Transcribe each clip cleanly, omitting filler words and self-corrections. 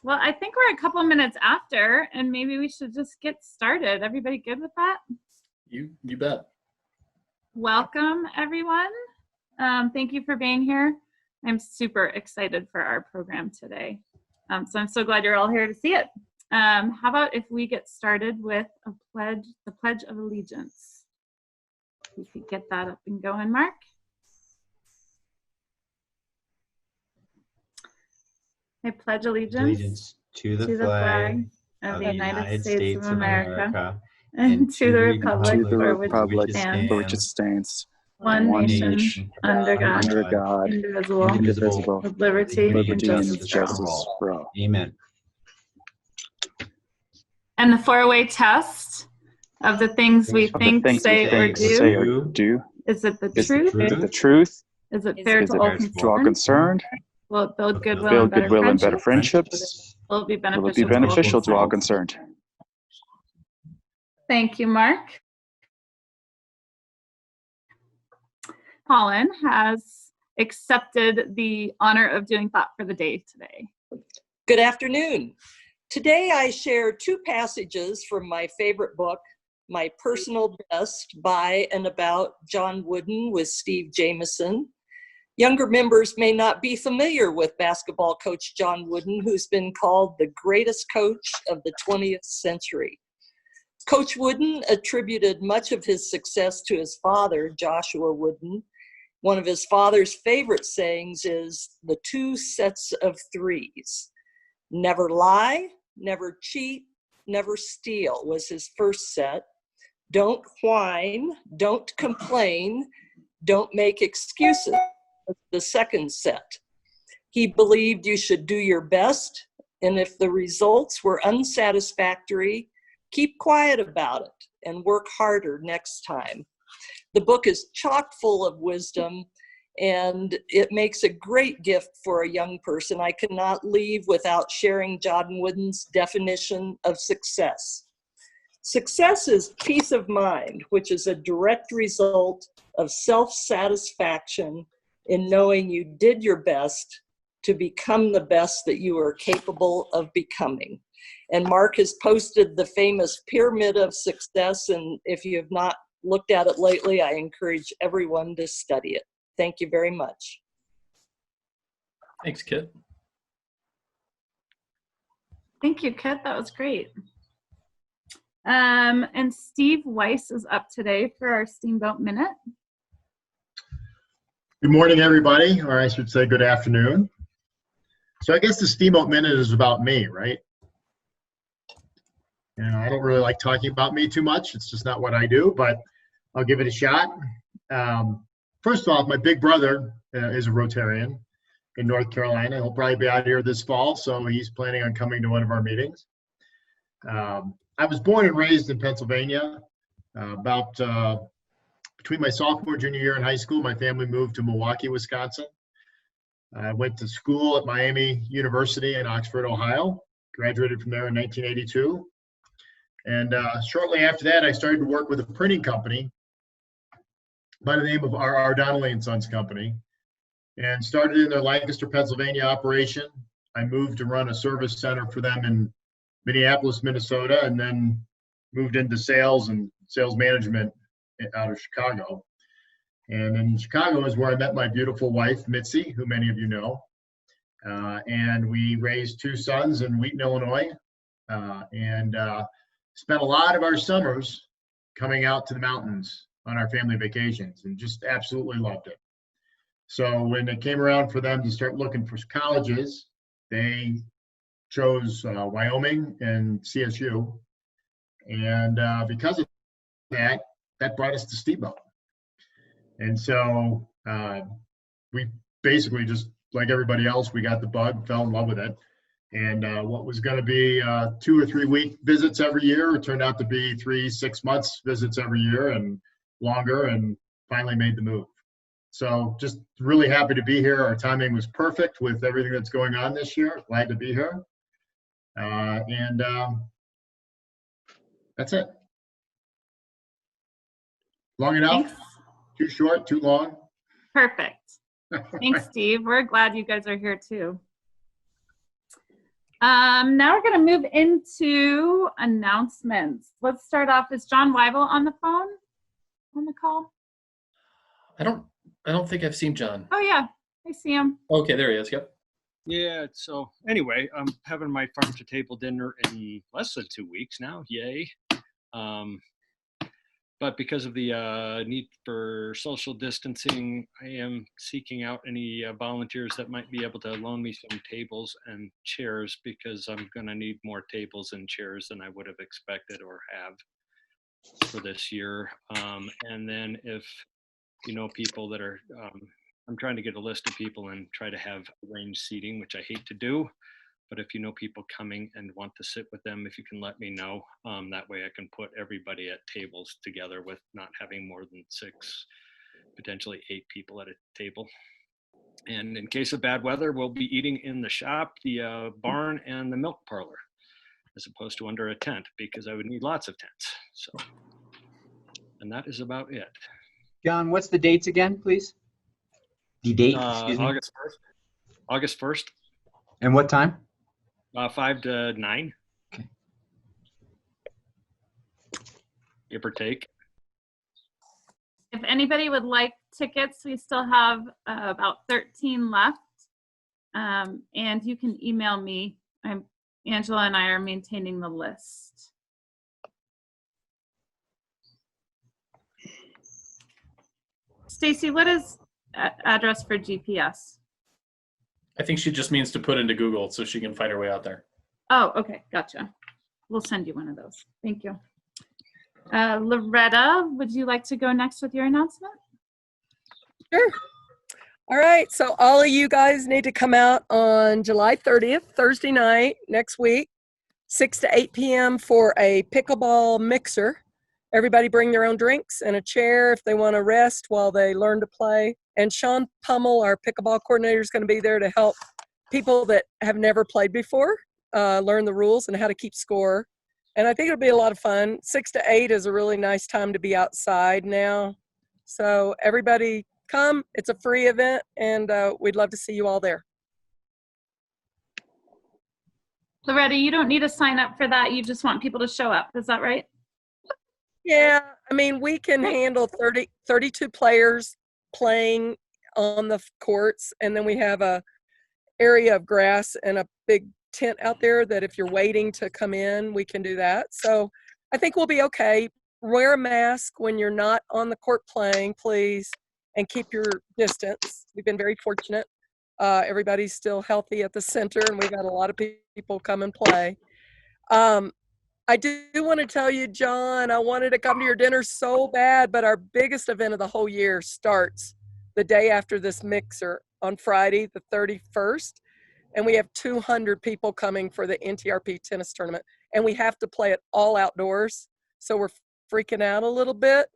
Well, I think we're a couple minutes after, and maybe we should just get started. Everybody good with that? You bet. Welcome, everyone. Thank you for being here. I'm super excited for our program today. So I'm so glad you're all here to see it. How about if we get started with the Pledge of Allegiance? We could get that up and going, Mark. I pledge allegiance to the flag of the United States of America and to the republic for which it stands, one nation, under God, indivisible, with liberty and justice for all. Amen. And the four-way test of the things we think, say, or do. Is it the truth? Is it fair to all concerned? Will it build goodwill and better friendships? Will it be beneficial to all concerned? Thank you, Mark. Colin has accepted the honor of doing thought for the day today. Good afternoon. Today I share two passages from my favorite book, My Personal Best by and about John Wooden with Steve Jameson. Younger members may not be familiar with basketball coach John Wooden, who's been called the greatest coach of the 20th century. Coach Wooden attributed much of his success to his father, Joshua Wooden. One of his father's favorite sayings is the 2 sets of 3s. Never lie, never cheat, never steal was his first set. Don't whine, don't complain, don't make excuses. The second set. He believed you should do your best, and if the results were unsatisfactory, keep quiet about it and work harder next time. The book is chock full of wisdom, and it makes a great gift for a young person. I cannot leave without sharing John Wooden's definition of success. Success is peace of mind, which is a direct result of self-satisfaction in knowing you did your best to become the best that you are capable of becoming. And Mark has posted the famous pyramid of success, and if you have not looked at it lately, I encourage everyone to study it. Thank you very much. Thanks, Kit. Thank you, Kit. That was great. And Steve Weiss is up today for our Steamboat Minute. Good morning, everybody, or I should say good afternoon. So I guess the Steamboat Minute is about me, right? You know, I don't really like talking about me too much. It's just not what I do, but I'll give it a shot. First off, my big brother is a Rotarian in North Carolina. He'll probably be out here this fall, so he's planning on coming to one of our meetings. I was born and raised in Pennsylvania. Between my sophomore and junior year in high school, my family moved to Milwaukee, Wisconsin. I went to school at Miami University in Oxford, Ohio, graduated from there in 1982. And shortly after that, I started to work with a printing company by the name of R. Donnelly & Sons Company, and started in their Lancaster, Pennsylvania operation. I moved to run a service center for them in Minneapolis, Minnesota, and then moved into sales and sales management out of Chicago. And in Chicago is where I met my beautiful wife, Mitzi, who many of you know. And we raised 2 sons in Wheaton, Illinois, and spent a lot of our summers coming out to the mountains on our family vacations and just absolutely loved it. So when it came around for them to start looking for colleges, they chose Wyoming and CSU. And because of that brought us to Steamboat. And so we basically just, like everybody else, we got the bug, fell in love with it. And what was going to be 2 or 3 week visits every year, it turned out to be 3-6 months visits every year and longer, and finally made the move. So just really happy to be here. Our timing was perfect with everything that's going on this year. Glad to be here. And that's it. Long enough? Thanks. Too short, too long? Perfect. Thanks, Steve. We're glad you guys are here too. Now we're going to move into announcements. Let's start off. Is John Weibel on the phone? On the call? I don't think I've seen John. Oh yeah, I see him. Okay, there he is. Yep. Yeah, so anyway, I'm having my farm to table dinner in less than 2 weeks now. Yay. But because of the need for social distancing, I am seeking out any volunteers that might be able to loan me some tables and chairs, because I'm going to need more tables and chairs than I would have expected or have for this year. And then if you know people that are, I'm trying to get a list of people and try to have arranged seating, which I hate to do. But if you know people coming and want to sit with them, if you can let me know, that way I can put everybody at tables together with not having more than 6, potentially 8 people at a table. And in case of bad weather, we'll be eating in the shop, the barn, and the milk parlor, as opposed to under a tent, because I would need lots of tents. So, and that is about it. John, what's the dates again, please? The date, excuse me. August 1st. And what time? 5 to 9. Okay. Give or take. If anybody would like tickets, we still have about 13 left. And you can email me. Angela and I are maintaining the list. Stacy, what is address for GPS? I think she just means to put into Google so she can find her way out there. Oh, okay, gotcha. We'll send you one of those. Thank you. Loretta, would you like to go next with your announcement? Sure. All right, so all of you guys need to come out on July 30th, Thursday night, next week, 6 to 8 p.m. for a pickleball mixer. Everybody bring their own drinks and a chair if they want to rest while they learn to play. And Sean Pummel, our pickleball coordinator, is going to be there to help people that have never played before learn the rules and how to keep score. And I think it'll be a lot of fun. 6 to 8 is a really nice time to be outside now. So everybody come. It's a free event, and we'd love to see you all there. Loretta, you don't need to sign up for that. You just want people to show up. Is that right? Yeah, I mean, we can handle 32 players playing on the courts, and then we have a area of grass and a big tent out there that if you're waiting to come in, we can do that. So I think we'll be okay. Wear a mask when you're not on the court playing, please, and keep your distance. We've been very fortunate. Everybody's still healthy at the center, and we've got a lot of people come and play. I do want to tell you, John, I wanted to come to your dinner so bad, but our biggest event of the whole year starts the day after this mixer on Friday, the 31st. And we have 200 people coming for the NTRP tennis tournament. And we have to play it all outdoors. So we're freaking out a little bit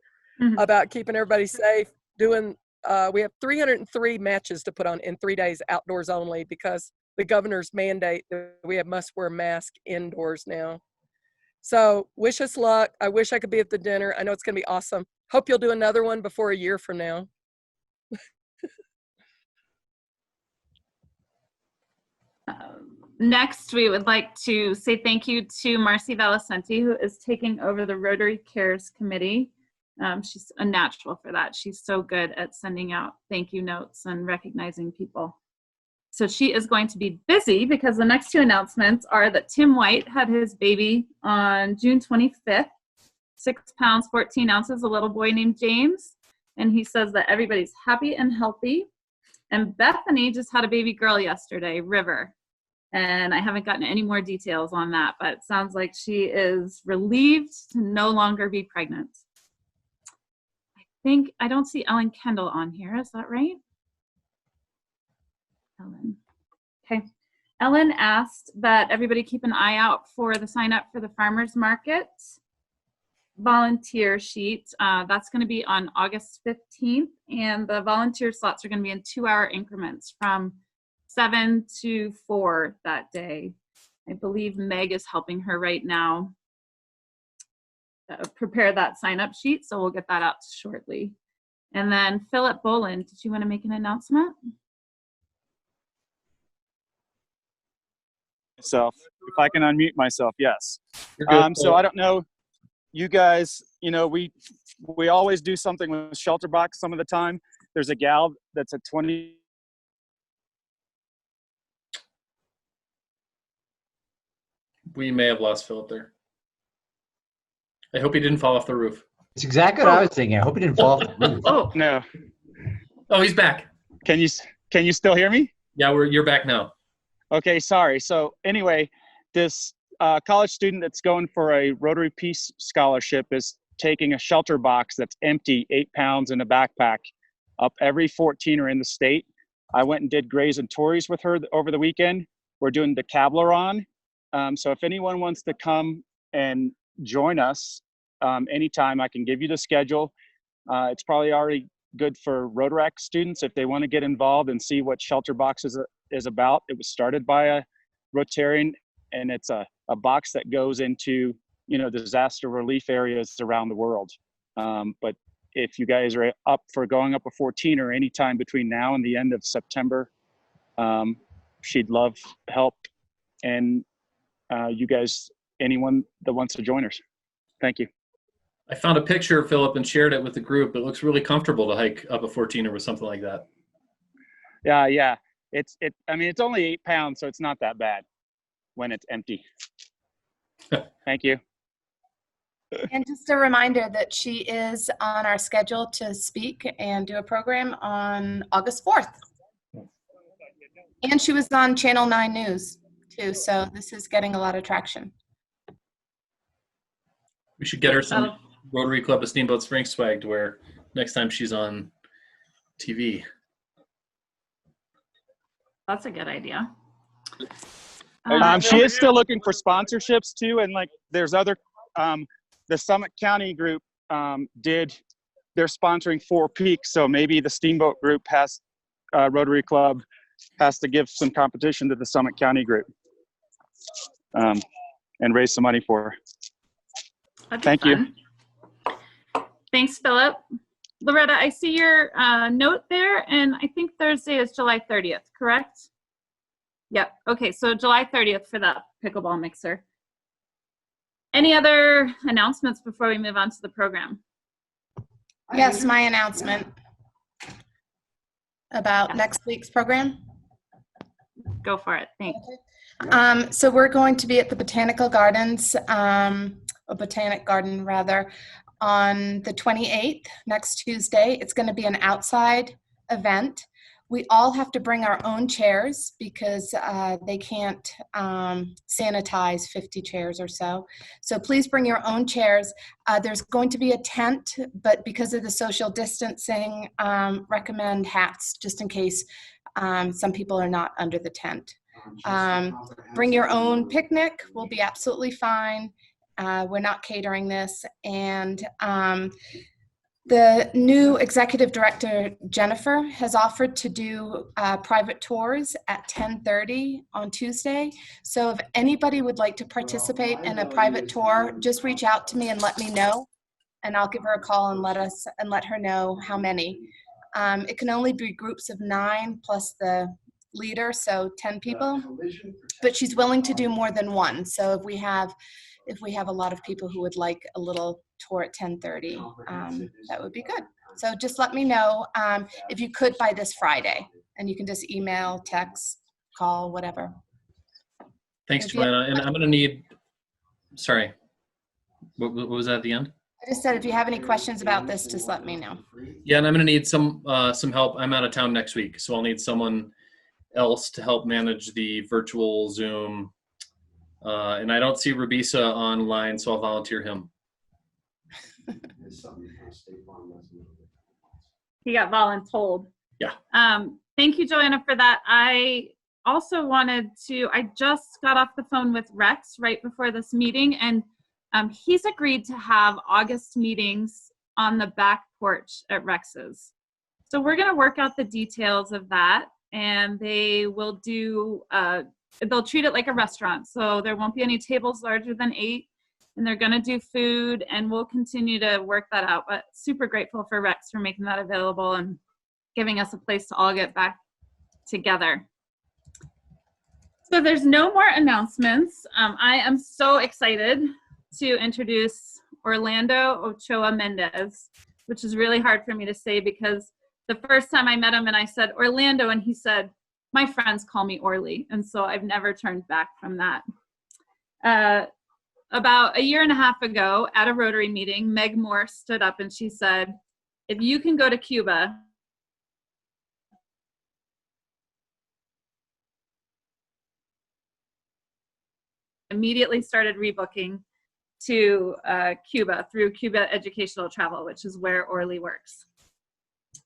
about keeping everybody safe. We have 303 matches to put on in 3 days outdoors only, because the governor's mandate that we must wear masks indoors now. So wish us luck. I wish I could be at the dinner. I know it's going to be awesome. Hope you'll do another one before a year from now. Next, we would like to say thank you to Marcy Valicenti, who is taking over the Rotary Cares Committee. She's a natural for that. She's so good at sending out thank you notes and recognizing people. So she is going to be busy, because the next 2 announcements are that Tim White had his baby on June 25th, 6 pounds, 14 ounces, a little boy named James. And he says that everybody's happy and healthy. And Bethany just had a baby girl yesterday, River. And I haven't gotten any more details on that, but it sounds like she is relieved to no longer be pregnant. I don't see Ellen Kendall on here. Is that right? Ellen. Okay. Ellen asked that everybody keep an eye out for the sign up for the farmers market volunteer sheet. That's going to be on August 15th, and the volunteer slots are going to be in 2-hour increments from 7 to 4 that day. I believe Meg is helping her right now prepare that sign up sheet, so we'll get that out shortly. And then Philip Boland, did you want to make an announcement? myself. If I can unmute myself, yes. You're good, So Phil. I don't know, you guys, you know, we always do something with Shelter Box some of the time. There's a gal that's a 20. We may have lost Philip there. I hope he didn't fall off the roof. It's exactly what I was thinking. I hope it didn't fall off the roof. Oh, No. oh, he's back. Can you still hear me? Yeah, you're back now. Okay, sorry. So anyway, this college student that's going for a Rotary Peace Scholarship is taking a shelter box that's empty, 8 pounds in a backpack, up every 14er in the state. I went and did Grays and Tories with her over the weekend. We're doing the Cableron. So if anyone wants to come and join us anytime, I can give you the schedule. It's probably already good for Rotaract students if they want to get involved and see what Shelter Box is about. It was started by a Rotarian, and it's a box that goes into, you know, disaster relief areas around the world. But if you guys are up for going up a 14er anytime between now and the end of September, she'd love help. And you guys, anyone that wants to join us. Thank you. I found a picture of Philip and shared it with the group. It looks really comfortable to hike up a 14er with something like that. Yeah. I mean, it's only 8 pounds, so it's not that bad when it's empty. Thank you. And just a reminder that she is on our schedule to speak and do a program on August 4th. And she was on Channel 9 News too, so this is getting a lot of traction. We should get her some Rotary Club of Steamboat Springs swag to wear next time she's on TV. That's a good idea. She is still looking for sponsorships too, and like there's other the Summit County group they're sponsoring 4 Peaks, so maybe the Steamboat group has Rotary Club has to give some competition to the Summit County group and raise some money for her. Thank you. Thanks, Philip. Loretta, I see your note there, and I think Thursday is July 30th, correct? Yep. Okay, so July 30th for that pickleball mixer. Any other announcements before we move on to the program? Yes, my announcement about next week's program. Go for it. Thanks. So we're going to be at the Botanical Gardens, a Botanic Garden rather, on the 28th, next Tuesday. It's going to be an outside event. We all have to bring our own chairs because they can't sanitize 50 chairs or so. So please bring your own chairs. There's going to be a tent, but because of the social distancing, recommend hats just in case some people are not under the tent. Bring your own picnic. We'll be absolutely fine. We're not catering this. And the new executive director, Jennifer, has offered to do private tours at 10:30 on Tuesday. So if anybody would like to participate in a private tour, just reach out to me and let me know. And I'll give her a call and let her know how many. It can only be groups of 9 plus the leader, so 10 people. But she's willing to do more than one. So if we have a lot of people who would like a little tour at 10:30, that would be good. So just let me know if you could by this Friday, and you can just email, text, call, whatever. Thanks, Joanna. And I'm going to need, sorry, what was that at the end? I just said if you have any questions about this, just let me know. Yeah, and I'm going to need some help. I'm out of town next week, so I'll need someone else to help manage the virtual Zoom. And I don't see Rabisa online, so I'll volunteer him. He got voluntold. Yeah. Thank you, Joanna, for that. I also I just got off the phone with Rex right before this meeting, and he's agreed to have August meetings on the back porch at Rex's. So we're going to work out the details of that, and they will do, they'll treat it like a restaurant. So there won't be any tables larger than 8, and they're going to do food, and we'll continue to work that out. But super grateful for Rex for making that available and giving us a place to all get back together. So there's no more announcements. I am so excited to introduce Orlando Ochoa Mendez, which is really hard for me to say because the first time I met him and I said Orlando and he said, my friends call me Orly. And so I've never turned back from that. About a year and a half ago at a Rotary meeting, Meg Moore stood up and she said, if you can go to Cuba, immediately started rebooking to Cuba through Cuba Educational Travel, which is where Orly works.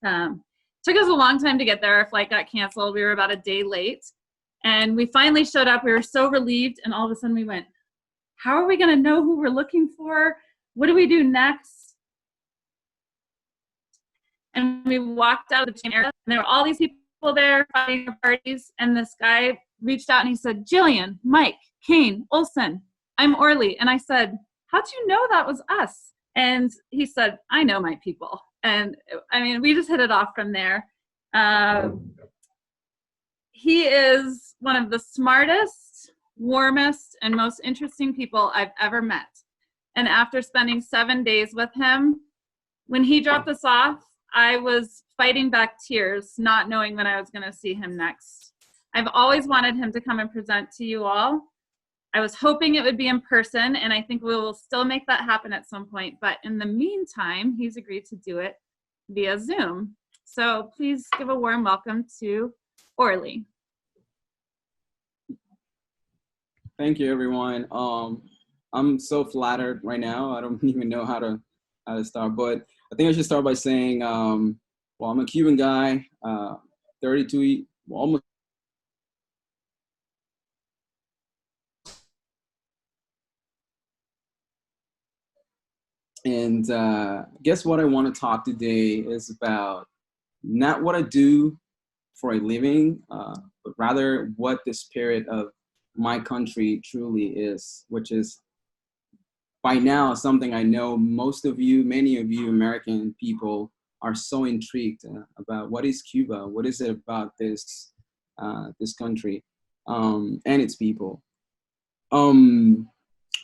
Took us a long time to get there. Our flight got canceled. We were about a day late. And we finally showed up. We were so relieved. And all of a sudden we went, how are we going to know who we're looking for? What do we do next? And we walked out of the chain area. And there were all these people there fighting their parties. And this guy reached out and he said, Jillian, Mike, Kane, Olson, I'm Orly. And I said, how'd you know that was us? And he said, I know my people. And I mean, we just hit it off from there. He is one of the smartest, warmest, and most interesting people I've ever met. And after spending 7 days with him, when he dropped us off, I was fighting back tears, not knowing when I was going to see him next. I've always wanted him to come and present to you all. I was hoping it would be in person, and I think we will still make that happen at some point. But in the meantime, he's agreed to do it via Zoom. So please give a warm welcome to Orly. Thank you, everyone. I'm so flattered right now. I don't even know how to start, but I think I should start by saying, well, I'm a Cuban guy, 32, almost. And guess what I want to talk today is about not what I do for a living, but rather what the spirit of my country truly is, which is by now something I know most of you, many of you American people are so intrigued about. What is Cuba? What is it about this country and its people? When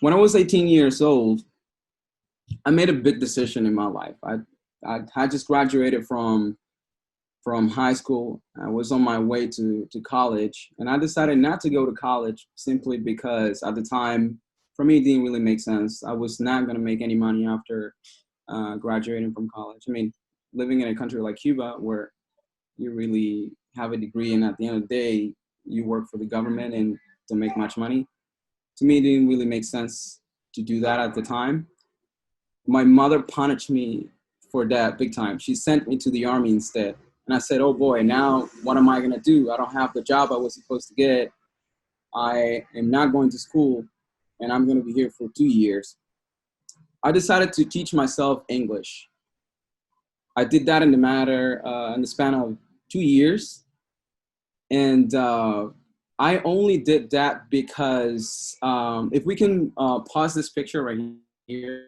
I was 18 years old, I made a big decision in my life. I just graduated from high school. I was on my way to college, and I decided not to go to college simply because at the time, for me, it didn't really make sense. I was not going to make any money after graduating from college. I mean, living in a country like Cuba, where you really have a degree, and at the end of the day, you work for the government and don't make much money. To me, it didn't really make sense to do that at the time. My mother punished me for that big time. She sent me to the Army instead. And I said, oh boy, now what am I gonna do? I don't have the job I was supposed to get. I am not going to school, and I'm gonna be here for 2 years. I decided to teach myself English. I did that in the span of 2 years. And I only did that because, if we can pause this picture right here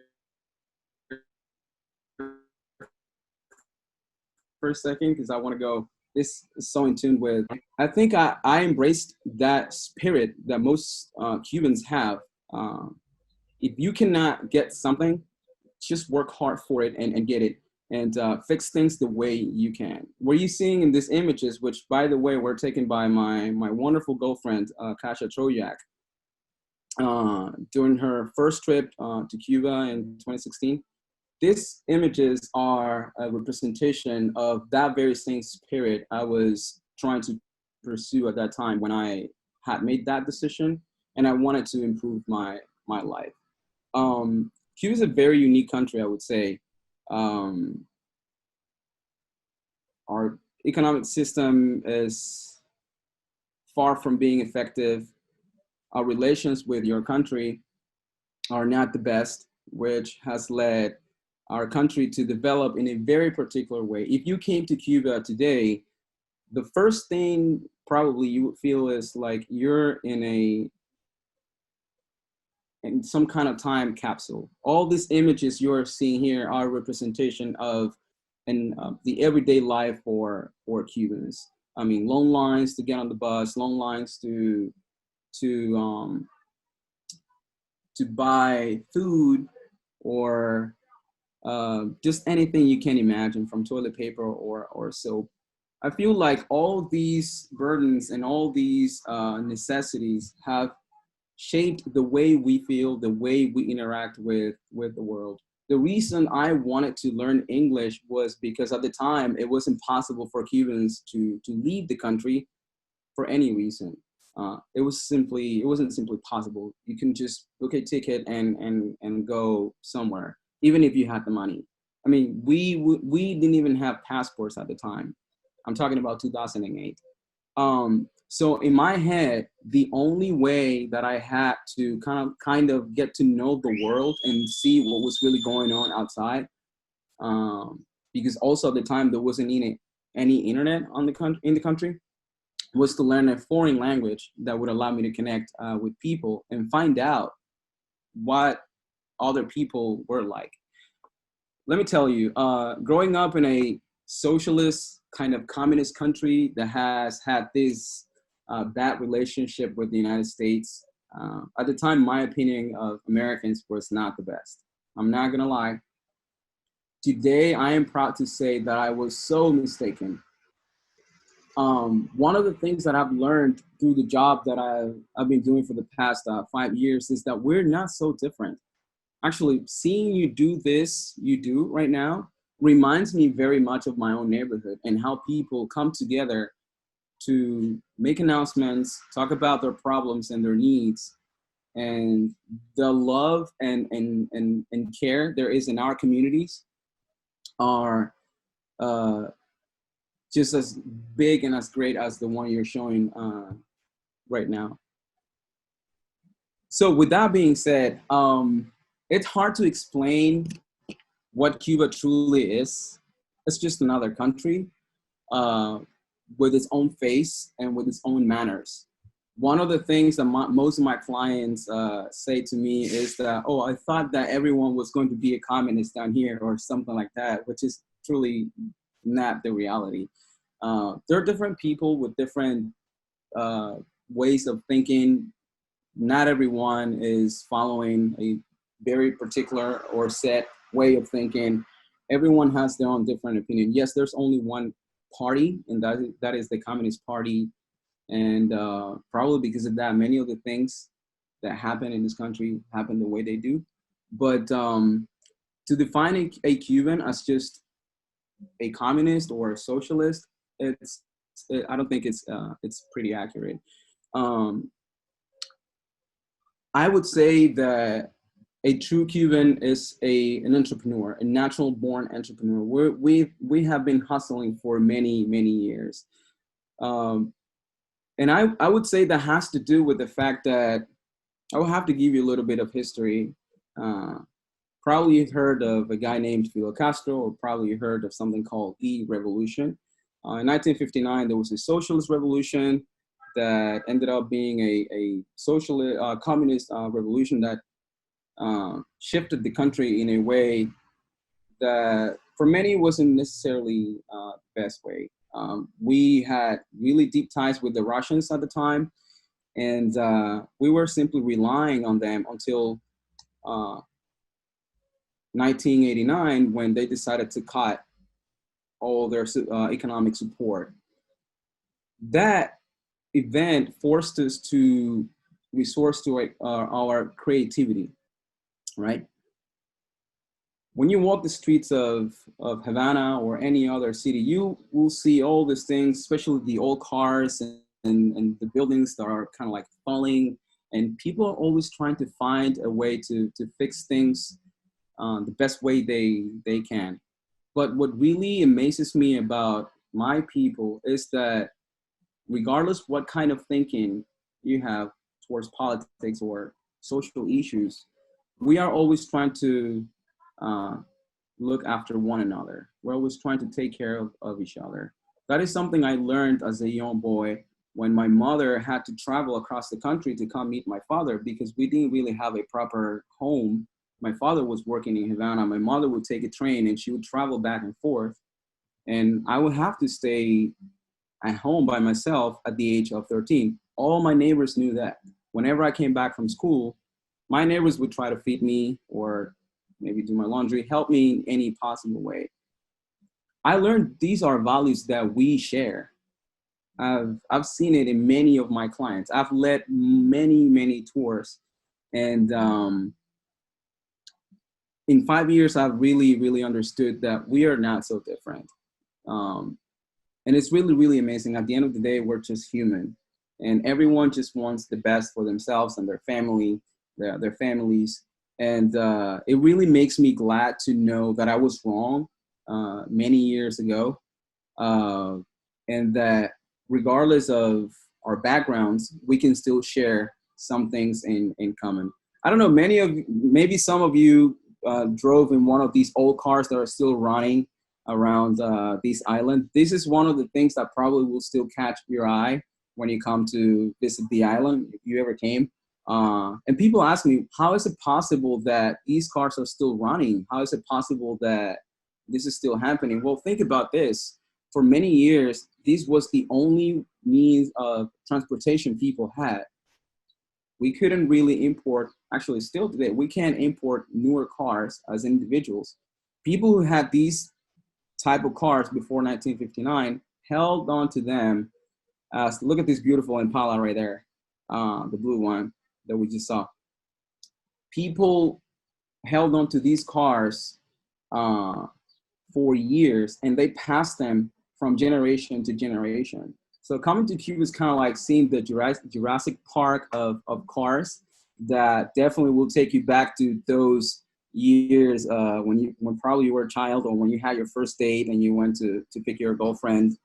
for a second, because I want to go, this is so in tune with, I think I embraced that spirit that most Cubans have. If you cannot get something, just work hard for it and get it, and fix things the way you can. What you're seeing in these images, which by the way, were taken by my wonderful girlfriend, Kasia Trojak, during her first trip to Cuba in 2016. These images are a representation of that very same spirit I was trying to pursue at that time when I had made that decision and I wanted to improve my life. Cuba is a very unique country, I would say. Our economic system is far from being effective. Our relations with your country are not the best, which has led our country to develop in a very particular way. If you came to Cuba today, the first thing probably you would feel is like you're in some kind of time capsule. All these images you're seeing here are a representation of the everyday life for Cubans. I mean, long lines to get on the bus, long lines to to buy food or just anything you can imagine, from toilet paper or soap. I feel like all these burdens and all these necessities have shaped the way we feel, the way we interact with the world. The reason I wanted to learn English was because at the time it was impossible for Cubans to leave the country for any reason. It wasn't simply possible. You can just book a ticket and go somewhere, even if you had the money. I mean, we didn't even have passports at the time. I'm talking about 2008. So in my head, the only way that I had to kind of get to know the world and see what was really going on outside, because also at the time there wasn't any internet in the country, was to learn a foreign language that would allow me to connect with people and find out what other people were like. Let me tell you, growing up in a socialist kind of communist country that has had this bad relationship with the United States, at the time, my opinion of Americans was not the best. I'm not gonna lie. Today, I am proud to say that I was so mistaken. One of the things that I've learned through the job that I've been doing for the past 5 years is that we're not so different. Actually, seeing you do this, you do right now, reminds me very much of my own neighborhood and how people come together to make announcements, talk about their problems and their needs, and the love and care there is in our communities are just as big and as great as the one you're showing right now. So with that being said, it's hard to explain what Cuba truly is. It's just another country with its own face and with its own manners. One of the things that most of my clients say to me is that, oh, I thought that everyone was going to be a communist down here or something like that, which is truly not the reality. There are different people with different ways of thinking. Not everyone is following a very particular or set way of thinking. Everyone has their own different opinion. Yes, there's only one party, and that is the Communist Party. And probably because of that, many of the things that happen in this country happen the way they do. But to define a Cuban as just a communist or a socialist, I don't think it's pretty accurate. I would say that a true Cuban is an entrepreneur, a natural born entrepreneur. We have been hustling for many, many years. And I would say that has to do with the fact that I will have to give you a little bit of history. Probably you've heard of a guy named Fidel Castro, or probably you heard of something called the Revolution. In 1959, there was a socialist revolution that ended up being a socialist, communist revolution that shifted the country in a way that for many wasn't necessarily the best way. We had really deep ties with the Russians at the time, and we were simply relying on them until 1989, when they decided to cut all their economic support. That event forced us to resource to our creativity, right? When you walk the streets of Havana or any other city, you will see all these things, especially the old cars and the buildings that are kind of like falling, and people are always trying to find a way to fix things the best way they can. But what really amazes me about my people is that regardless what kind of thinking you have towards politics or social issues, we are always trying to look after one another. We're always trying to take care of each other. That is something I learned as a young boy when my mother had to travel across the country to come meet my father, because we didn't really have a proper home. My father was working in Havana. My mother would take a train and she would travel back and forth. And I would have to stay at home by myself at the age of 13. All my neighbors knew that. whenever I came back from school, my neighbors would try to feed me or maybe do my laundry, help me in any possible way. I learned these are values that we share. I've seen it in many of my clients. I've led many tours, and in 5 years, I've really understood that we are not so different. And it's really amazing. At the end of the day, we're just human, and everyone just wants the best for themselves and their family, their families. And it really makes me glad to know that I was wrong many years ago, and that regardless of our backgrounds, we can still share some things in common. I don't know, maybe some of you drove in one of these old cars that are still running around this island. This is one of the things that probably will still catch your eye when you come to visit the island, if you ever came. And people ask me, how is it possible that these cars are still running? How is it possible that this is still happening? Well, think about this. For many years, this was the only means of transportation people had. We couldn't really import, actually still today, we can't import newer cars as individuals. People who had these type of cars before 1959 held on to them. Look at this beautiful Impala right there, the blue one that we just saw. People held on to these cars for years, and they passed them from generation to generation. So coming to Cuba is kind of like seeing the Jurassic Park of cars that definitely will take you back to those years when probably you were a child, or when you had your first date and you went to pick your girlfriend.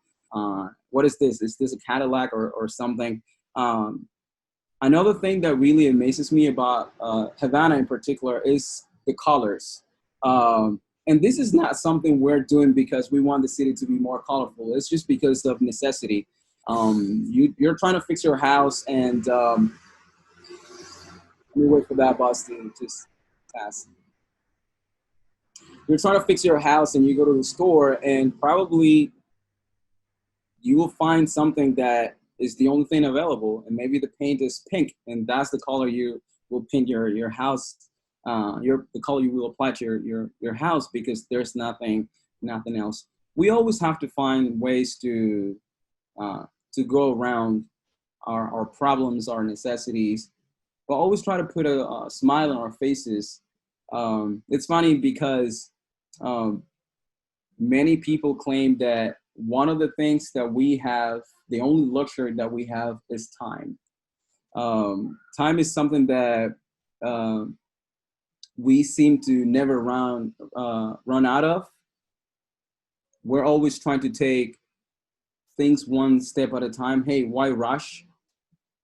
What is this? Is this a Cadillac or something? Another thing that really amazes me about Havana in particular is the colors. And this is not something we're doing because we want the city to be more colorful. It's just because of necessity. You're trying to fix your house, and let me wait for that bus to just pass. You're trying to fix your house, and you go to the store, and probably you will find something that is the only thing available, and maybe the paint is pink, and that's the color you will paint your house. The color you will apply to your house, because there's nothing else. We always have to find ways to go around our problems, our necessities, but always try to put a smile on our faces. It's funny because many people claim that one of the things that we have, the only luxury that we have, is time. Time is something that we seem to never run out of. We're always trying to take things one step at a time. Hey, why rush?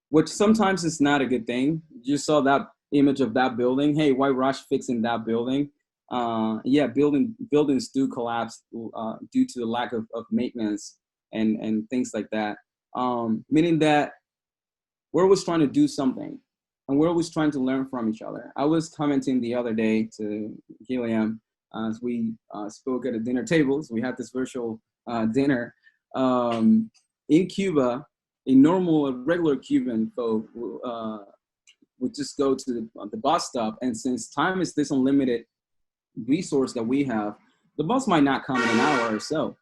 Which sometimes is not a good thing. You saw that image of that building. Hey, why rush fixing that building? Yeah, buildings do collapse due to the lack of maintenance and things like that. Meaning that we're always trying to do something, and we're always trying to learn from each other. I was commenting the other day to Gilliam as we spoke at a dinner table. So we had this virtual dinner. In Cuba, a regular Cuban folk would just go to the bus stop, and since time is this unlimited resource that we have, the bus might not come in an hour or so.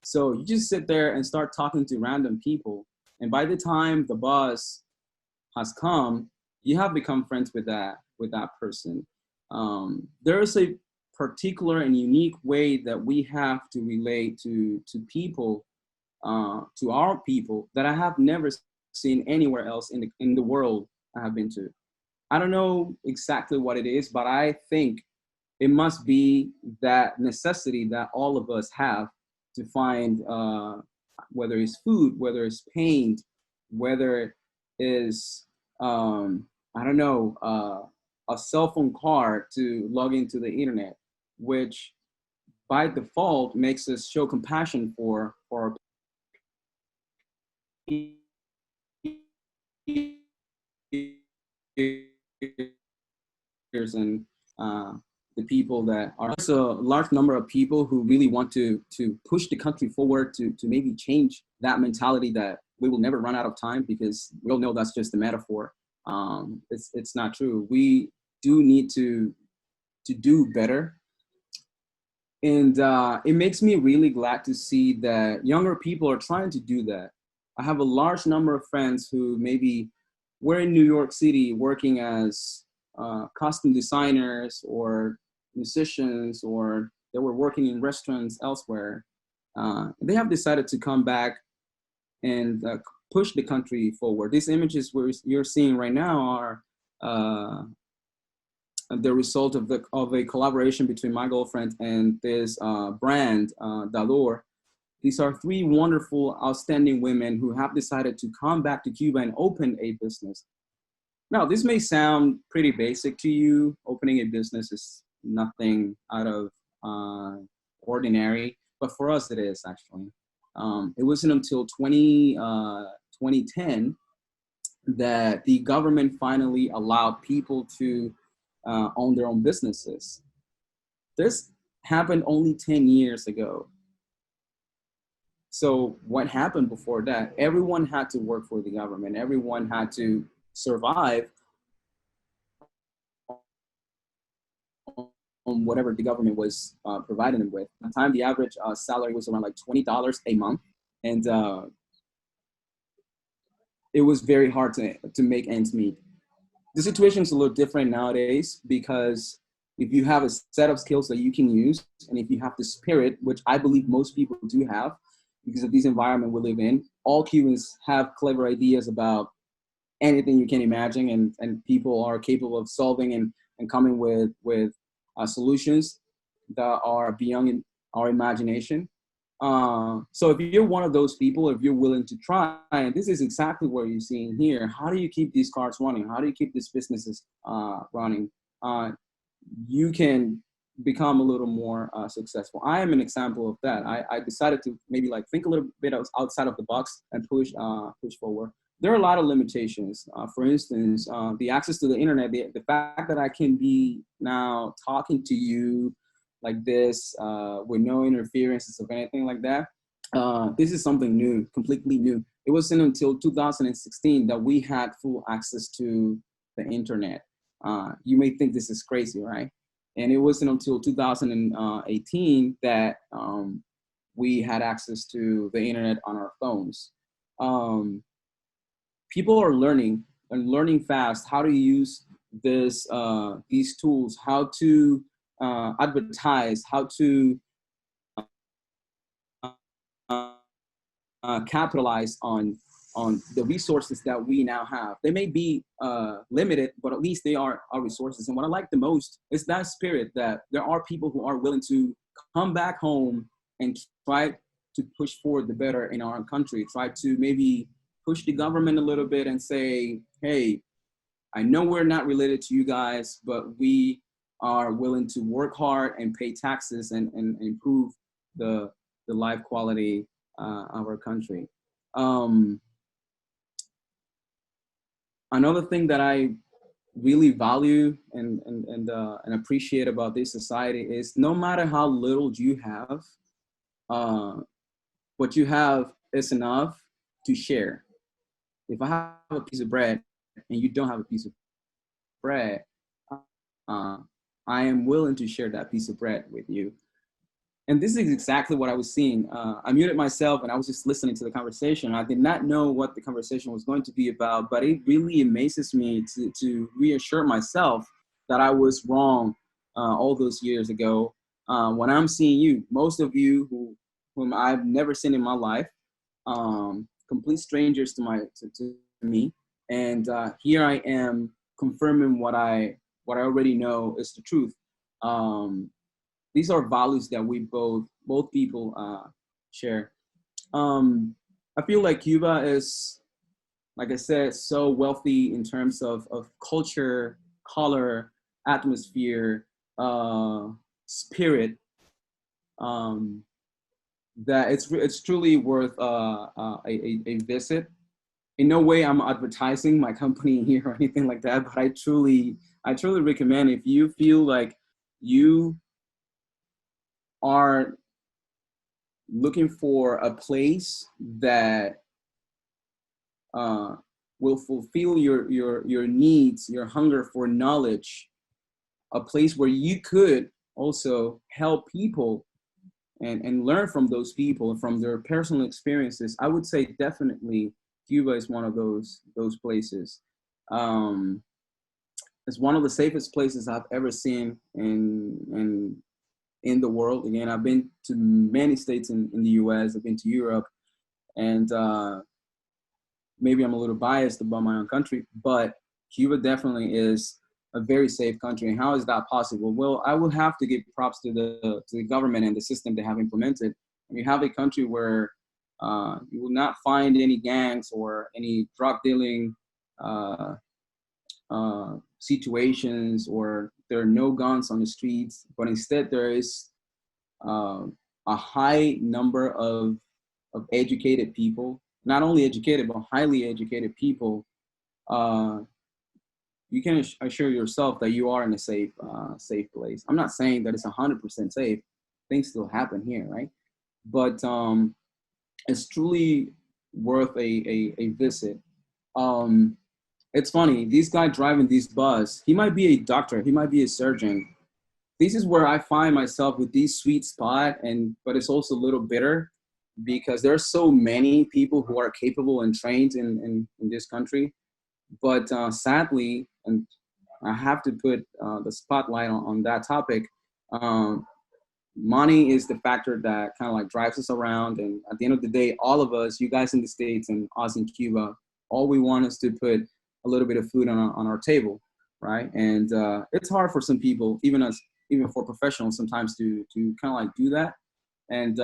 So you just sit there and start talking to random people, and by the time the bus has come, you have become friends with that person. There is a particular and unique way that we have to relate to people, to our people, that I have never seen anywhere else in the world I have been to. I don't know exactly what it is, but I think it must be that necessity that all of us have to find, whether it's food, whether it's paint, whether it's, I don't know, a cell phone card to log into the internet, which by default makes us show compassion for our peers and the people that are. There's a large number of people who really want to push the country forward to maybe change that mentality that we will never run out of time, because we all know that's just a metaphor. It's not true. We do need to do better. And it makes me really glad to see that younger people are trying to do that. I have a large number of friends who maybe were in New York City working as costume designers or musicians, or they were working in restaurants elsewhere. They have decided to come back and push the country forward. These images you're seeing right now are the result of a collaboration between my girlfriend and this brand, Dador. These are three wonderful, outstanding women who have decided to come back to Cuba and open a business. Now, this may sound pretty basic to you. Opening a business is nothing out of ordinary, but for us it is actually. It wasn't until 2010 that the government finally allowed people to own their own businesses. This happened only 10 years ago. So what happened before that? Everyone had to work for the government. Everyone had to survive on whatever the government was providing them with. At the time, the average salary was around like $20 a month. And it was very hard to make ends meet. The situation is a little different nowadays, because if you have a set of skills that you can use, and if you have the spirit, which I believe most people do have, because of this environment we live in, all Cubans have clever ideas about anything you can imagine, and people are capable of solving and coming with solutions that are beyond our imagination. So if you're one of those people, if you're willing to try, and this is exactly what you're seeing here, how do you keep these cars running? How do you keep these businesses running? You can become a little more successful. I am an example of that. I decided to maybe like think a little bit outside of the box and push forward. There are a lot of limitations. For instance, the access to the internet, the fact that I can be now talking to you like this with no interferences of anything like that. This is something new, completely new. It wasn't until 2016 that we had full access to the internet. You may think this is crazy, right? And it wasn't until 2018 that we had access to the internet on our phones. People are learning and learning fast how to use these tools, how to advertise, how to capitalize on the resources that we now have. They may be limited, but at least they are our resources. And what I like the most is that spirit, that there are people who are willing to come back home and try to push forward the better in our country, try to maybe push the government a little bit and say, hey, I know we're not related to you guys, but we are willing to work hard and pay taxes and improve the life quality of our country. Another thing that I really value and appreciate about this society is no matter how little you have, what you have is enough to share. If I have a piece of bread and you don't have a piece of bread, I am willing to share that piece of bread with you. And this is exactly what I was seeing. I muted myself and I was just listening to the conversation. I did not know what the conversation was going to be about, but it really amazes me to reassure myself that I was wrong all those years ago. When I'm seeing you, most of you whom I've never seen in my life, complete strangers to me, and here I am confirming what I already know is the truth. These are values that we both people share. I feel like Cuba is, like I said, so wealthy in terms of culture, color, atmosphere, spirit, that it's truly worth a visit. In no way I'm advertising my company here or anything like that, but I truly recommend, if you feel like you are looking for a place that will fulfill your needs, your hunger for knowledge, a place where you could also help people and learn from those people, from their personal experiences, I would say definitely Cuba is one of those places. It's one of the safest places I've ever seen in the world. Again, I've been to many states in the US, I've been to Europe, and maybe I'm a little biased about my own country, but Cuba definitely is a very safe country. And how is that possible? Well, I will have to give props to the government and the system they have implemented. You have a country where you will not find any gangs or any drug dealing situations, or there are no guns on the streets, but instead there is a high number of educated people, not only educated, but highly educated people. You can assure yourself that you are in a safe place. I'm not saying that it's 100% safe. Things still happen here, right? But it's truly worth a visit. It's funny, this guy driving this bus, he might be a doctor, he might be a surgeon. This is where I find myself with this sweet spot, but it's also a little bitter because there are so many people who are capable and trained in this country. But sadly, and I have to put the spotlight on that topic, money is the factor that kind of like drives us around. And at the end of the day, all of us, you guys in the States and us in Cuba, all we want is to put a little bit of food on our table, right? And it's hard for some people, even for professionals sometimes to kind of like do that. And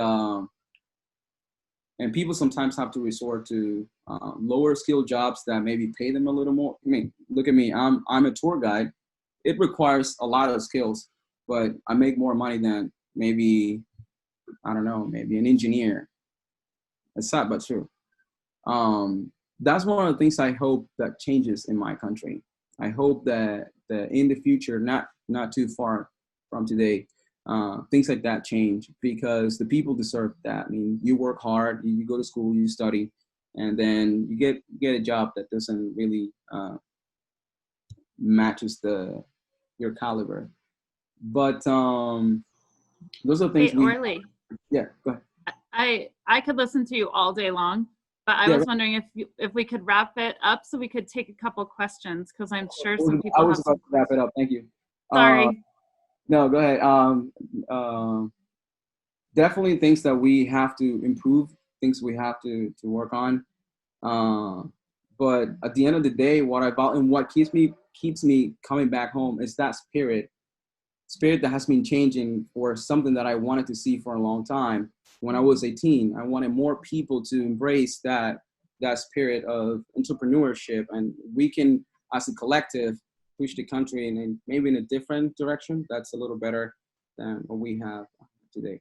people sometimes have to resort to lower skill jobs that maybe pay them a little more. I mean, look at me, I'm a tour guide. It requires a lot of skills, but I make more money than maybe, I don't know, maybe an engineer. It's sad, but true. That's one of the things I hope that changes in my country. I hope that in the future, not too far from today, things like that change, because the people deserve that. I mean, you work hard, you go to school, you study, and then you get a job that doesn't really matches your caliber. But those are things Hey, Orly, yeah, go ahead. I could listen to you all day long, but I was wondering if we could wrap it up so we could take a couple questions, because I'm sure some people I was have about to wrap it up. Thank you. Sorry. No, go ahead. Definitely things that we have to improve, things we have to work on. But at the end of the day, what keeps me coming back home is that spirit that has been changing for something that I wanted to see for a long time. When I was 18, I wanted more people to embrace that spirit of entrepreneurship, and we can, as a collective, push the country maybe in a different direction that's a little better than what we have today.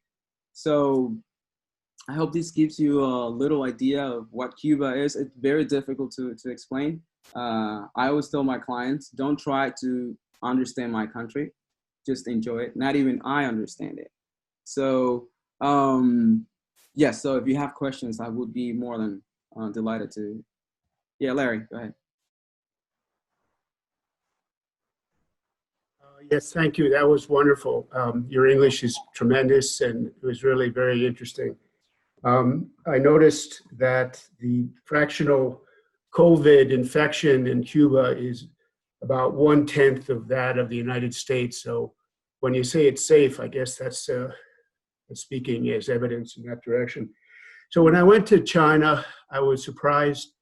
So I hope this gives you a little idea of what Cuba is. It's very difficult to explain. I always tell my clients, don't try to understand my country, just enjoy it. Not even I understand it. So yes, so if you have questions, I would be more than delighted to. Yeah, Larry, go ahead. Yes, thank you. That was wonderful. Your English is tremendous, and it was really very interesting. I noticed that the fractional COVID infection in Cuba is about 1/10 of that of the United States. So when you say it's safe, I guess that's speaking as evidence in that direction. So when I went to China, I was surprised.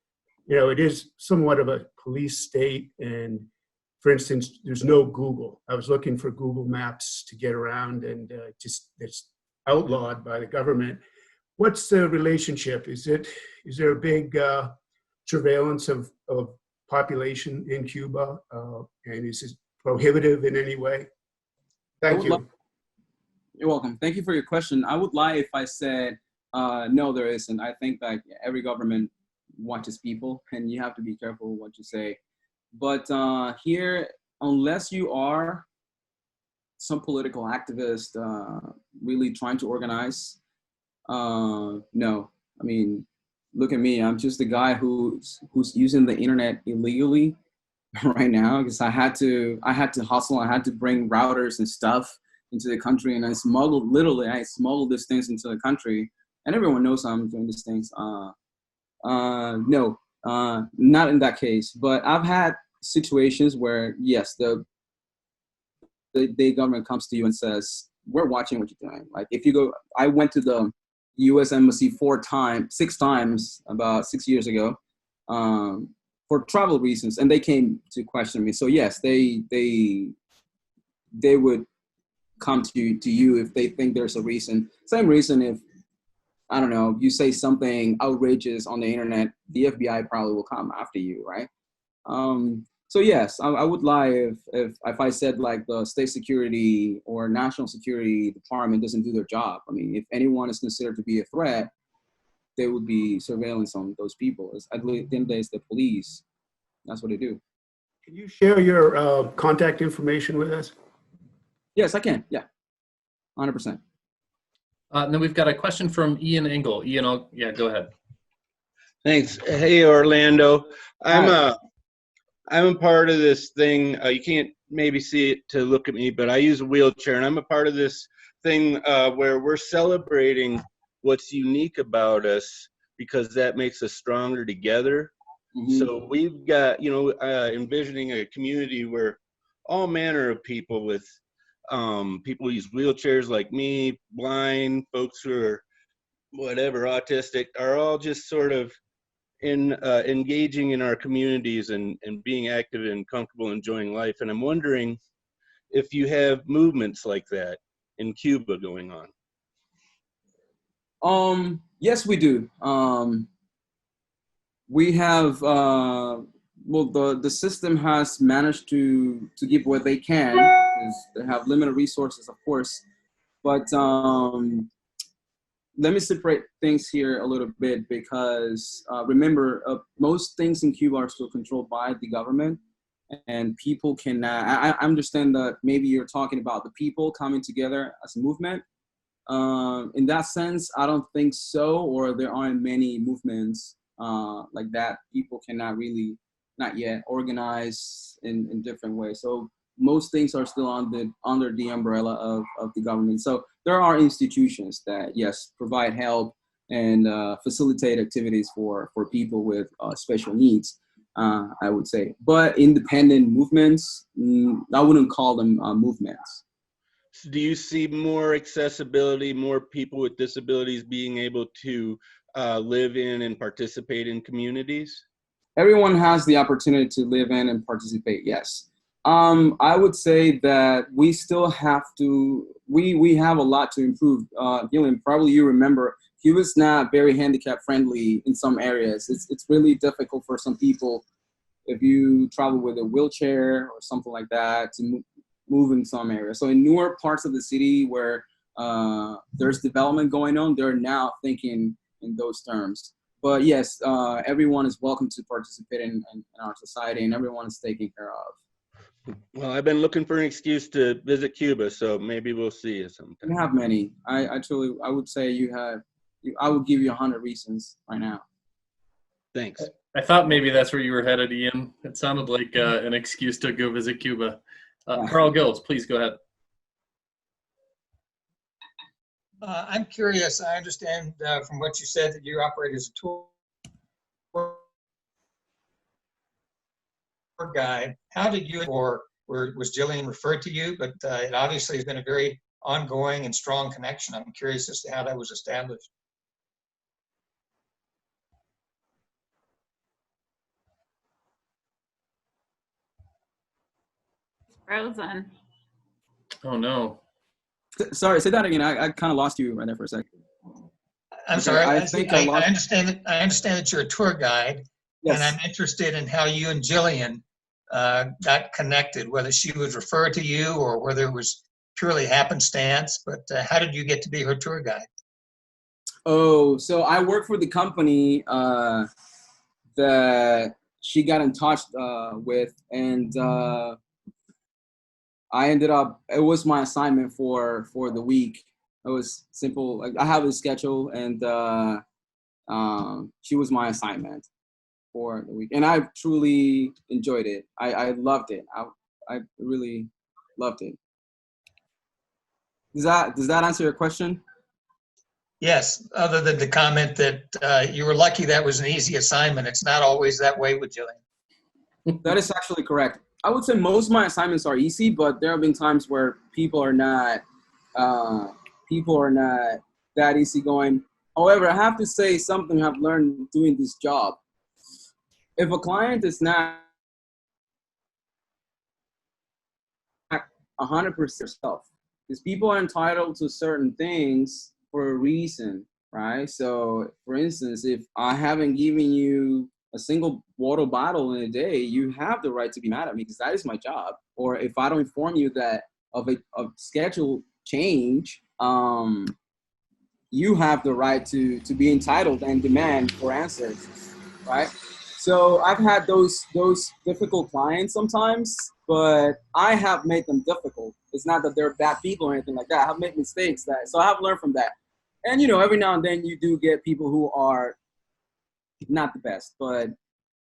You know, it is somewhat of a police state, and for instance, there's no Google. I was looking for Google Maps to get around, and it's outlawed by the government. What's the relationship? Is there a big surveillance of population in Cuba, and is it prohibitive in any way? Thank you. You're welcome. Thank you for your question. I would lie if I said no, there isn't. I think that every government watches people, and you have to be careful what you say. But here, unless you are some political activist really trying to organize, no. I mean, look at me. I'm just the guy who's using the internet illegally right now because I had to hustle. I had to bring routers and stuff into the country, and I smuggled these things into the country, and everyone knows I'm doing these things. No, not in that case, but I've had situations where yes, the government comes to you and says, we're watching what you're doing. Like if you go, I went to the U.S. Embassy 6 times about 6 years ago for travel reasons, and they came to question me. So yes, they would come to you if they think there's a reason. Same reason if, I don't know, you say something outrageous on the internet, the FBI probably will come after you, right? So yes, I would lie if I said like the state security or national security department doesn't do their job. I mean, if anyone is considered to be a threat, there would be surveillance on those people. At the end of the day, it's the police. That's what they do. Can you share your contact information with us? Yes, I can. Yeah, 100%. And then we've got a question from Ian Engel. Ian, go ahead. Thanks. Hey, Orlando. I'm a part of this thing. You can't maybe see it to look at me, but I use a wheelchair, and I'm a part of this thing where we're celebrating what's unique about us because that makes us stronger together. Mm-hmm. So we've got, envisioning a community where all manner of people with people who use wheelchairs like me, blind, folks who are whatever, autistic, are all just sort of engaging in our communities and being active and comfortable enjoying life. And I'm wondering if you have movements like that in Cuba going on. Yes, we do. We have, the system has managed to give what they can, because they have limited resources, of course. But let me separate things here a little bit because remember, most things in Cuba are still controlled by the government, and people can, I understand that maybe you're talking about the people coming together as a movement. In that sense, I don't think so, or there aren't many movements like that. People cannot really, not yet, organize in different ways. So most things are still under the umbrella of the government. So there are institutions that, yes, provide help and facilitate activities for people with special needs, I would say. But independent movements, I wouldn't call them movements. So do you see more accessibility, more people with disabilities being able to live in and participate in communities? Everyone has the opportunity to live in and participate, yes. I would say that we still have to, we have a lot to improve. Gillian, probably you remember, Cuba's not very handicap friendly in some areas. It's really difficult for some people, if you travel with a wheelchair or something like that, to move in some areas. So in newer parts of the city where there's development going on, they're now thinking in those terms. But yes, everyone is welcome to participate in our society, and everyone is taken care of. Well, I've been looking for an excuse to visit Cuba, so maybe we'll see you sometime. You have many. I would say I would give you 100 reasons right now. Thanks. I thought maybe that's where you were headed, Ian. It sounded like an excuse to go visit Cuba. Carl Gills, please go ahead. I'm curious. I understand from what you said that you operate as a tour guide. How did you, or was Jillian referred to you? But it obviously has been a very ongoing and strong connection. I'm curious as to how that was established. Frozen. Oh no. Sorry, say that again. I kind of lost you right there for a second. I'm sorry. I understand that you're a tour guide, yes. And I'm interested in how you and Jillian got connected, whether she was referred to you or whether it was purely happenstance. But how did you get to be her tour guide? Oh, so I work for the company that she got in touch with, and I ended up, it was my assignment for the week. It was simple. Like, I have a schedule, and She was my assignment for the week, and I truly enjoyed it. I loved it. I really loved it. Does that answer your question? Yes, other than the comment that you were lucky that was an easy assignment. It's not always that way with Jillian. That is actually correct. I would say most of my assignments are easy, but there have been times where people are not that easygoing. However, I have to say something I've learned doing this job. If a client is not 100% self, because people are entitled to certain things for a reason, right? So, for instance, if I haven't given you a single water bottle in a day, you have the right to be mad at me because that is my job. Or if I don't inform you that of a schedule change, you have the right to be entitled and demand for answers, right? So I've had those difficult clients sometimes, but I have made them difficult. It's not that they're bad people or anything like that. I have made mistakes so I have learned from that. And every now and then you do get people who are not the best, but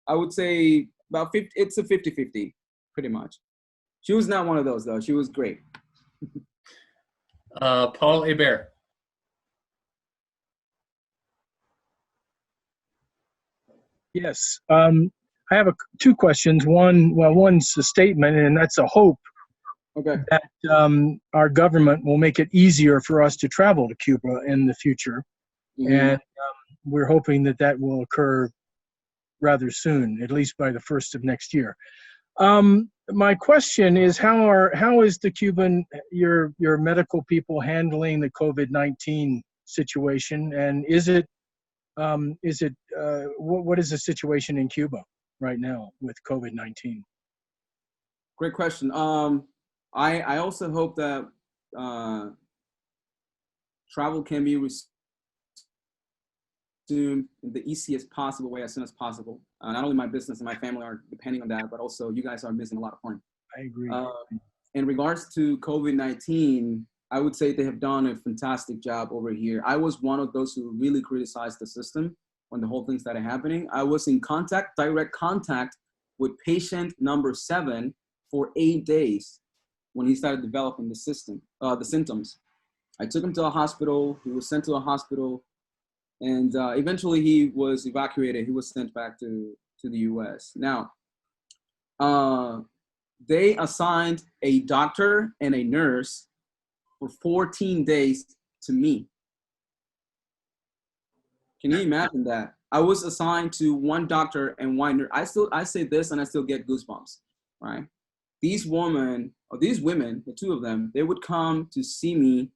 I would say it's a 50-50, pretty much. She was not one of those though. She was great. Paul Hebert. Yes, I have two questions. One's a statement, and that's a hope that our government will make it easier for us to travel to Cuba in the future. Mm-hmm. And we're hoping that will occur rather soon, at least by the first of next year. My question is, how is the Cuban, your medical people handling the COVID-19 situation, and what is the situation in Cuba right now with COVID-19? Great question. I also hope that travel can be resumed in the easiest possible way as soon as possible. Not only my business and my family are depending on that, but also you guys are missing a lot of fun. I agree. In regards to COVID-19, I would say they have done a fantastic job over here. I was one of those who really criticized the system when the whole thing started happening. I was in direct contact with patient number 7 for 8 days when he started developing the symptoms. I took him to a hospital. He was sent to a hospital, and eventually he was evacuated. He was sent back to the U.S. Now, they assigned a doctor and a nurse for 14 days to me. Can you imagine that? I was assigned to one doctor and one nurse. I say this and I still get goosebumps, right? These women, the two of them, they would come to see me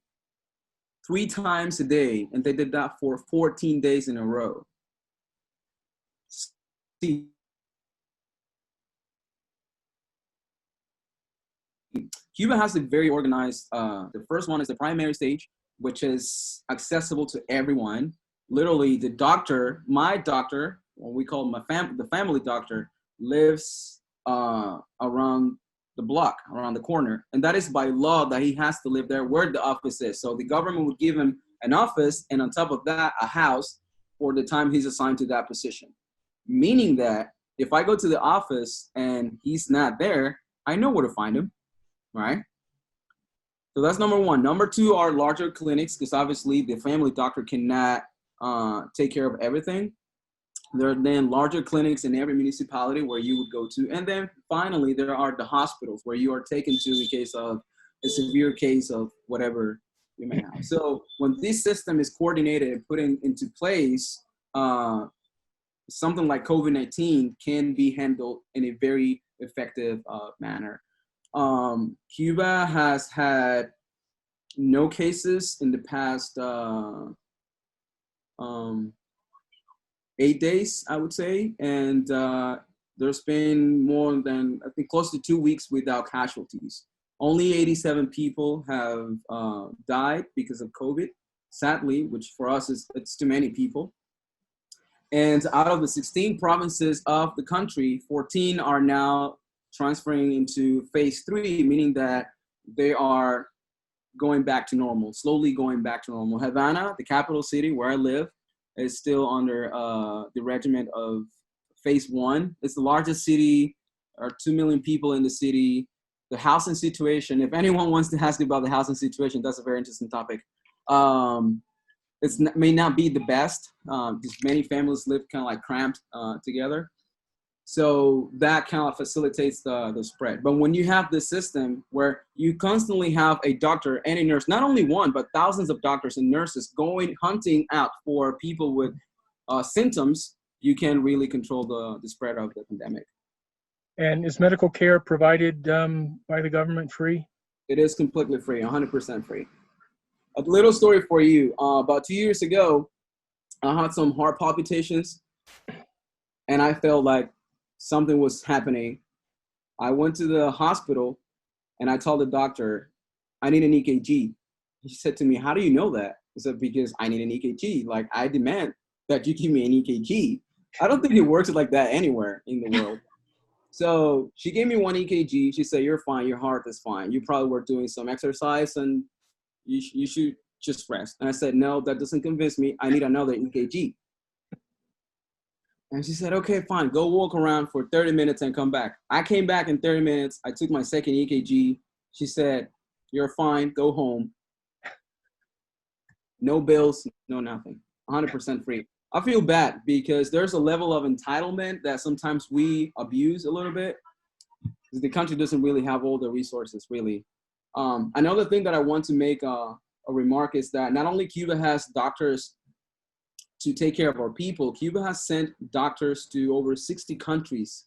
3 times a day, and they did that for 14 days in a row. See, Cuba has a very organized, the first one is the primary stage, which is accessible to everyone. Literally, the doctor, my doctor, what we call the family doctor, lives around the block, around the corner. And that is by law that he has to live there where the office is. So the government would give him an office, and on top of that, a house for the time he's assigned to that position. Meaning that if I go to the office and he's not there, I know where to find him, right? So that's number one. Number two are larger clinics, because obviously the family doctor cannot take care of everything. There are then larger clinics in every municipality where you would go to. And then finally, there are the hospitals where you are taken to in case of a severe case of whatever you may have. So when this system is coordinated and put into place, something like COVID-19 can be handled in a very effective manner. Cuba has had no cases in the past 8 days, I would say, and there's been more than, I think, close to 2 weeks without casualties. Only 87 people have died because of COVID, sadly, which for us it's too many people. And out of the 16 provinces of the country, 14 are now transferring into phase 3, meaning that they are going back to normal, slowly going back to normal. Havana, the capital city where I live, is still under the regiment of phase 1. It's the largest city, or 2 million people in the city. The housing situation, if anyone wants to ask about the housing situation, that's a very interesting topic. It may not be the best, because many families live kind of like cramped together. So that kind of facilitates the spread. But when you have this system where you constantly have a doctor and a nurse, not only one, but thousands of doctors and nurses going hunting out for people with symptoms, you can really control the spread of the pandemic. And is medical care provided by the government free? It is completely free, 100% free. A little story for you. About 2 years ago, I had some heart palpitations, and I felt like something was happening. I went to the hospital, and I told the doctor, I need an EKG. He said to me, how do you know that? I said, because I need an EKG. Like, I demand that you give me an EKG. I don't think it works like that anywhere in the world. So she gave me one EKG. She said, you're fine. Your heart is fine. You probably were doing some exercise, and you should just rest. And I said, no, that doesn't convince me. I need another EKG. And she said, okay, fine. Go walk around for 30 minutes and come back. I came back in 30 minutes. I took my second EKG. She said, you're fine. Go home. No bills, no nothing. 100% free. I feel bad because there's a level of entitlement that sometimes we abuse a little bit. The country doesn't really have all the resources, really. Another thing that I want to make a remark is that not only Cuba has doctors to take care of our people, Cuba has sent doctors to over 60 countries.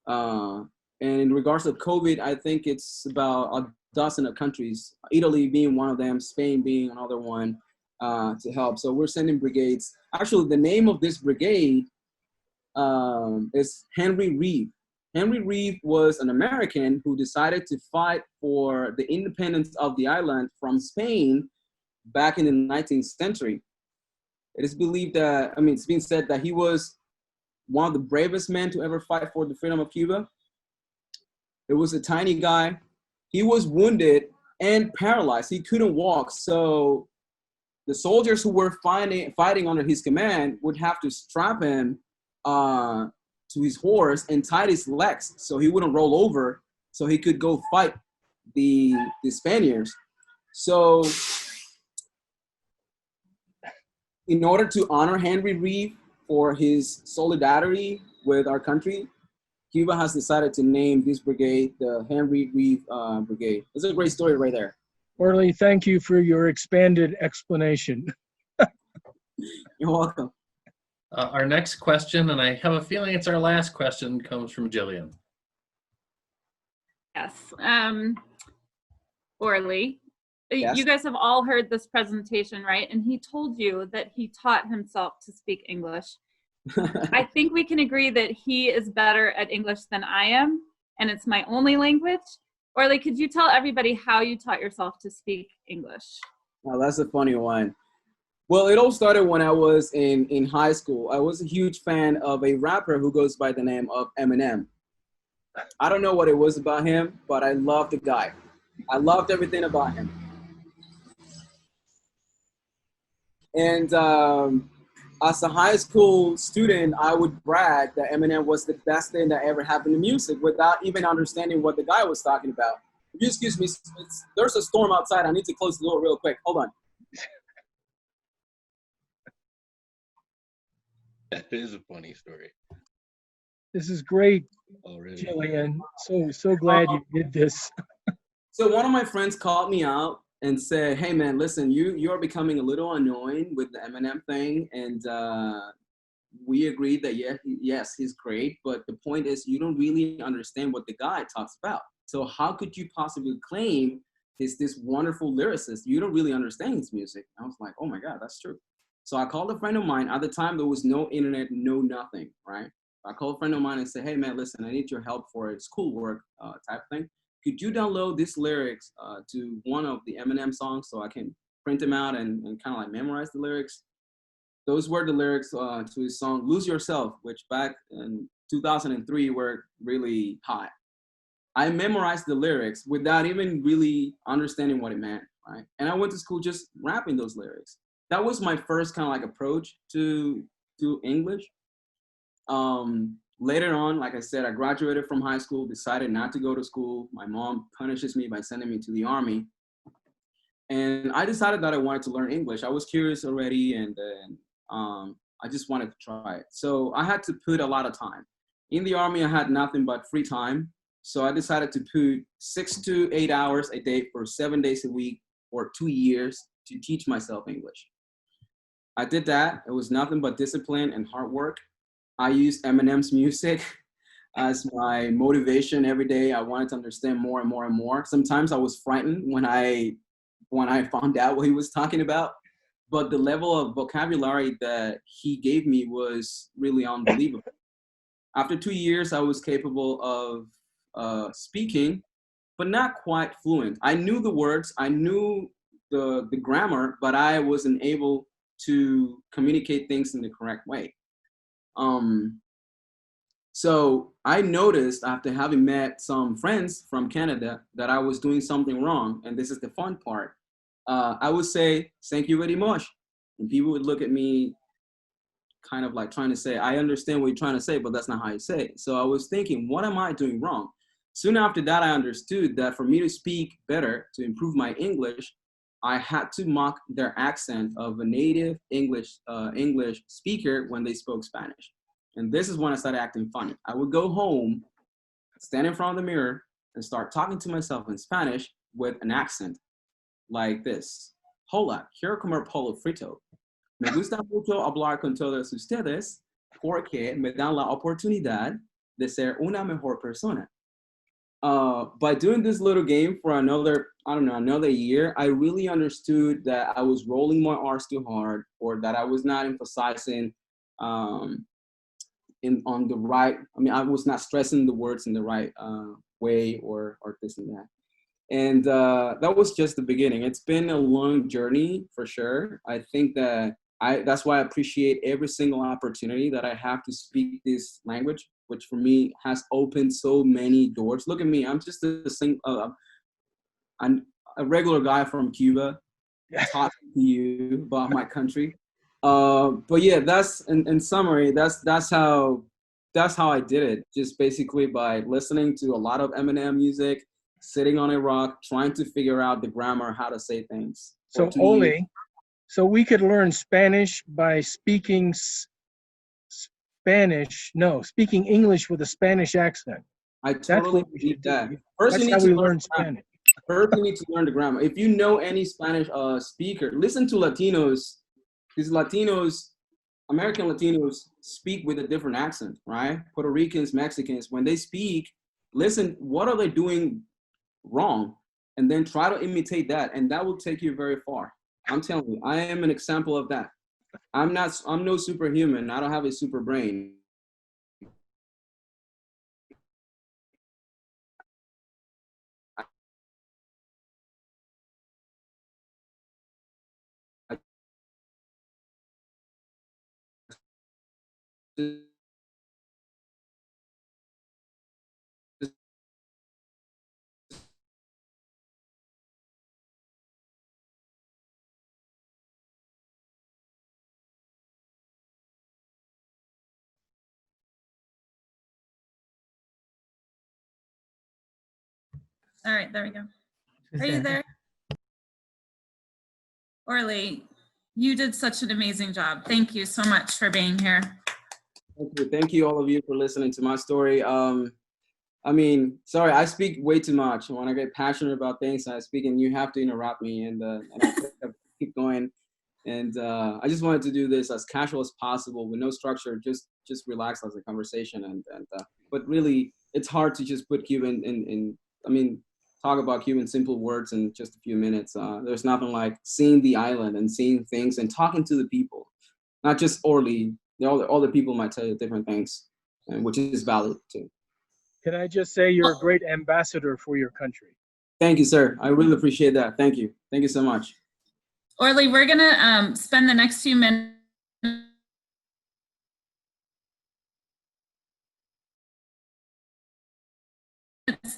And in regards to COVID, I think it's about a dozen of countries, Italy being one of them, Spain being another one, to help. So we're sending brigades. Actually, the name of this brigade is Henry Reeve. Henry Reeve was an American who decided to fight for the independence of the island from Spain back in the 19th century. It is believed that, it's being said that he was one of the bravest men to ever fight for the freedom of Cuba. It was a tiny guy. He was wounded and paralyzed. He couldn't walk. So the soldiers who were fighting under his command would have to strap him to his horse and tie his legs so he wouldn't roll over, so he could go fight the Spaniards. So in order to honor Henry Reeve for his solidarity with our country, Cuba has decided to name this brigade the Henry Reeve Brigade. It's a great story right there. Orly, thank you for your expanded explanation. You're welcome. Our next question, and I have a feeling it's our last question, comes from Jillian. Yes. Orly, Yes. You guys have all heard this presentation, right? And he told you that he taught himself to speak English. I think we can agree that he is better at English than I am, and it's my only language. Orly, could you tell everybody how you taught yourself to speak English? Oh, that's a funny one. Well, it all started when I was in high school. I was a huge fan of a rapper who goes by the name of Eminem. I don't know what it was about him, but I loved the guy. I loved everything about him. And as a high school student, I would brag that Eminem was the best thing that ever happened to music without even understanding what the guy was talking about. If you excuse me, there's a storm outside. I need to close the door real quick. Hold on. That is a funny story. This is great, Already. Jillian. So glad you did this. So one of my friends called me out and said, hey man, listen, you're becoming a little annoying with the Eminem thing. And we agreed that yes, he's great. But the point is you don't really understand what the guy talks about. So how could you possibly claim he's this wonderful lyricist? You don't really understand his music. I was like, oh my God, that's true. So I called a friend of mine. At the time, there was no internet, no nothing, right? I called a friend of mine and said, hey man, listen, I need your help for a schoolwork type thing. Could you download these lyrics to one of the Eminem songs so I can print them out and kind of like memorize the lyrics? Those were the lyrics to his song, Lose Yourself, which back in 2003 were really hot. I memorized the lyrics without even really understanding what it meant, right? And I went to school just rapping those lyrics. that was my first kind of like approach to English. Later on, like I said, I graduated from high school, decided not to go to school. My mom punishes me by sending me to the Army. And I decided that I wanted to learn English. I was curious already, and I just wanted to try it. So I had to put a lot of time. In the Army, I had nothing but free time. So I decided to put 6 to 8 hours a day for 7 days a week for 2 years to teach myself English. I did that. It was nothing but discipline and hard work. I used Eminem's music as my motivation every day. I wanted to understand more and more and more. Sometimes I was frightened when I found out what he was talking about, but the level of vocabulary that he gave me was really unbelievable. After 2 years, I was capable of speaking, but not quite fluent. I knew the words, I knew the grammar, but I wasn't able to communicate things in the correct way. So I noticed after having met some friends from Canada that I was doing something wrong. And this is the fun part. I would say, thank you very much. And people would look at me kind of like trying to say, I understand what you're trying to say, but that's not how you say it. So I was thinking, what am I doing wrong? Soon after that, I understood that for me to speak better, to improve my English, I had to mock their accent of a native English speaker when they spoke Spanish. And this is when I started acting funny. I would go home, stand in front of the mirror, and start talking to myself in Spanish with an accent like this. Hola, quiero comer pollo frito. Me gusta mucho hablar con todos ustedes porque me dan la oportunidad de ser una mejor persona. By doing this little game for another year, I really understood that I was rolling my R's too hard, or that I was not emphasizing on the right. I mean, I was not stressing the words in the right way, or this and that. And that was just the beginning. It's been a long journey for sure. I think that that's why I appreciate every single opportunity that I have to speak this language, which for me has opened so many doors. Look at me, I'm just I'm a regular guy from Cuba, talking to you about my country. But yeah, that's in summary, that's how I did it. Just basically by listening to a lot of Eminem music, sitting on a rock, trying to figure out the grammar, how to say things. So Orly, so we could learn Spanish by speaking speaking English with a Spanish accent. I totally believe that. First, that's how we learn Spanish. First, you need to learn the grammar. If you know any Spanish speaker, listen to Latinos. These Latinos, American Latinos, speak with a different accent, right? Puerto Ricans, Mexicans, when they speak, listen, what are they doing wrong? And then try to imitate that, and that will take you very far. I'm telling you, I am an example of that. I'm no superhuman. I don't have a super brain. All right, there we go. Are you there? Orly, you did such an amazing job. Thank you so much for being here. Thank you all of you for listening to my story. I mean, sorry, I speak way too much. When I get passionate about things, I speak, and you have to interrupt me, and I keep going. And I just wanted to do this as casual as possible with no structure, just relax as a conversation. But really, it's hard to just put Cuban talk about Cuban simple words in just a few minutes. There's nothing like seeing the island and seeing things and talking to the people, not just Orly. All the people might tell you different things, and which is valid too. Can I just say you're a great ambassador for your country? Thank you, sir. I really appreciate that. Thank you. Thank you so much. Orly, we're gonna spend the next few minutes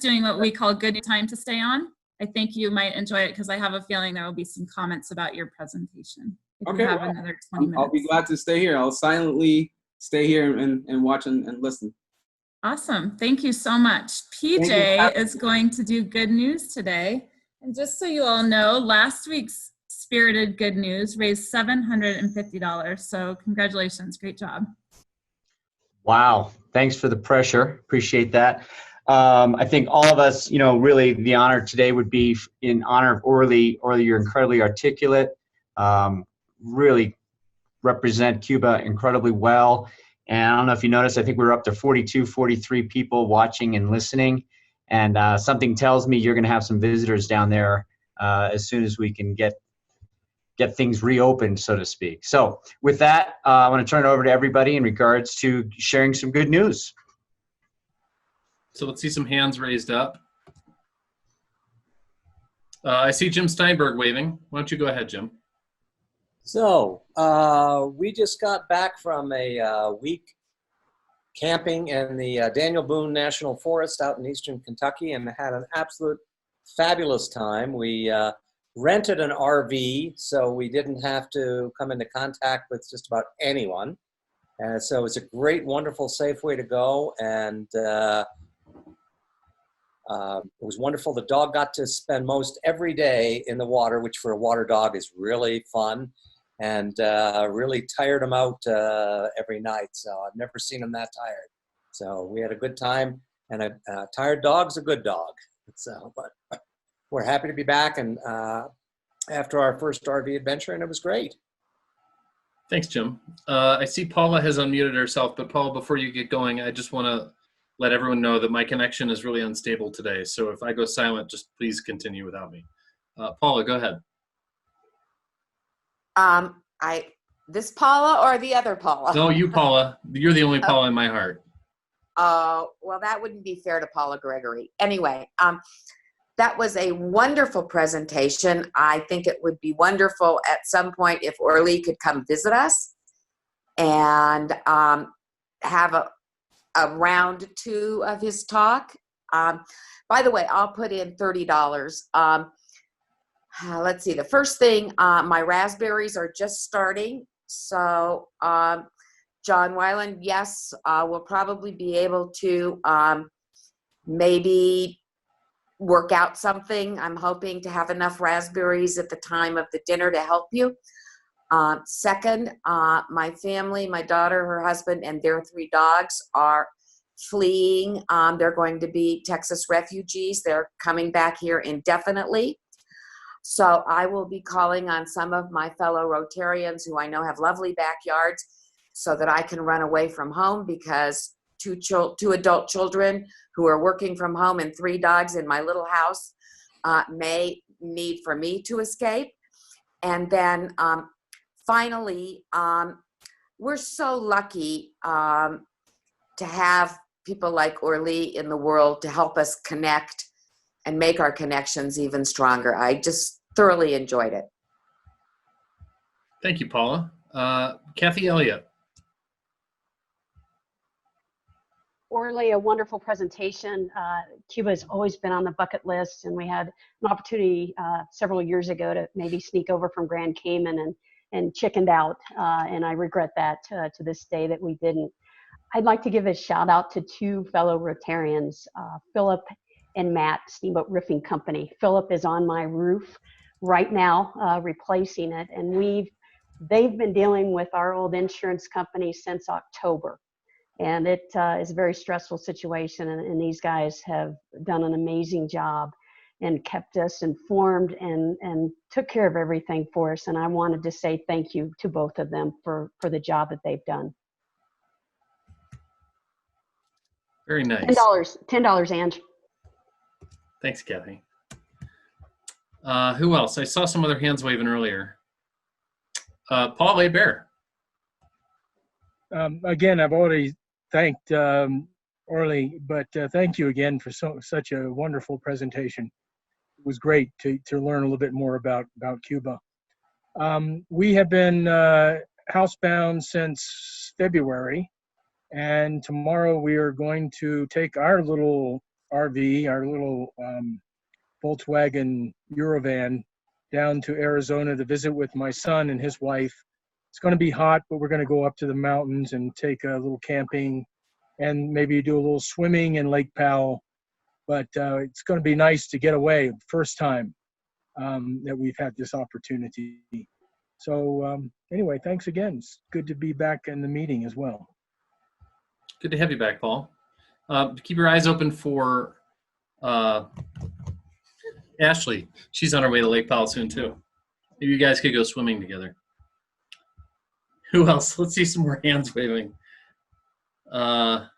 doing what we call good time to stay on. I think you might enjoy it because I have a feeling there will be some comments about your presentation. if Okay, you have well, another 20 minutes. I'll be glad to stay here. I'll silently stay here and watch and listen. Awesome. Thank you so much. PJ is going to do good news today. And just so you all know, last week's Spirited Good News raised $750. So congratulations. Great job. Wow. Thanks for the pressure. Appreciate that. I think all of us, you know, really the honor today would be in honor of Orly. Orly, you're incredibly articulate, really represent Cuba incredibly well. And I don't know if you noticed, I think we were up to 42, 43 people watching and listening. And something tells me you're going to have some visitors down there as soon as we can get things reopened, so to speak. So with that, I want to turn it over to everybody in regards to sharing some good news. So let's see some hands raised up. I see Jim Steinberg waving. Why don't you go ahead, Jim? So we just got back from a week camping in the Daniel Boone National Forest out in eastern Kentucky and had an absolute fabulous time. We rented an RV, so we didn't have to come into contact with just about anyone. And so it's a great, wonderful, safe way to go. And it was wonderful. The dog got to spend most every day in the water, which for a water dog is really fun, and really tired him out every night. So I've never seen him that tired. So we had a good time, and a tired dog's a good dog. So, but we're happy to be back, and after our first RV adventure, and it was great. Thanks, Jim. I see Paula has unmuted herself, but Paula, before you get going, I just want to let everyone know that my connection is really unstable today. So if I go silent, just please continue without me. Paula, go ahead. This Paula or the other Paula? No, you, Paula. You're the only Paula in my heart. Well, that wouldn't be fair to Paula Gregory. Anyway, that was a wonderful presentation. I think it would be wonderful at some point if Orly could come visit us and have a round 2 of his talk. By the way, I'll put in $30. Let's see, the first thing, my raspberries are just starting. So John Weiland, yes, we'll probably be able to maybe work out something. I'm hoping to have enough raspberries at the time of the dinner to help you. Second, my family, my daughter, her husband, and their 3 dogs are fleeing. They're going to be Texas refugees. They're coming back here indefinitely. So I will be calling on some of my fellow Rotarians who I know have lovely backyards so that I can run away from home, because 2 adult children who are working from home and 3 dogs in my little house may need for me to escape. And then finally, we're so lucky to have people like Orly in the world to help us connect and make our connections even stronger. I just thoroughly enjoyed it. Thank you, Paula. Kathy Elliott. Orly, a wonderful presentation. Cuba has always been on the bucket list, and we had an opportunity several years ago to maybe sneak over from Grand Cayman and chickened out, and I regret that to this day that we didn't. I'd like to give a shout out to 2 fellow Rotarians, Philip and Matt, Steamboat Roofing Company. Philip is on my roof right now, replacing it, and they've been dealing with our old insurance company since October. And it is a very stressful situation, and these guys have done an amazing job and kept us informed and took care of everything for us. And I wanted to say thank you to both of them for the job that they've done. Very nice. $10, Ange. Thanks, Kathy. Who else? I saw some other hands waving earlier. Paul A. Bear. Again, I've already thanked Orly, but thank you again for such a wonderful presentation. It was great to learn a little bit more about Cuba. We have been housebound since February, and tomorrow we are going to take our little RV, our little Volkswagen Eurovan, down to Arizona to visit with my son and his wife. It's going to be hot, but we're going to go up to the mountains and take a little camping and maybe do a little swimming in Lake Powell. But it's going to be nice to get away, first time that we've had this opportunity. So anyway, thanks again. It's good to be back in the meeting as well. Good to have you back, Paul. Keep your eyes open for Ashley. She's on her way to Lake Powell soon too. Maybe you guys could go swimming together. Who else? Let's see some more hands waving. I'm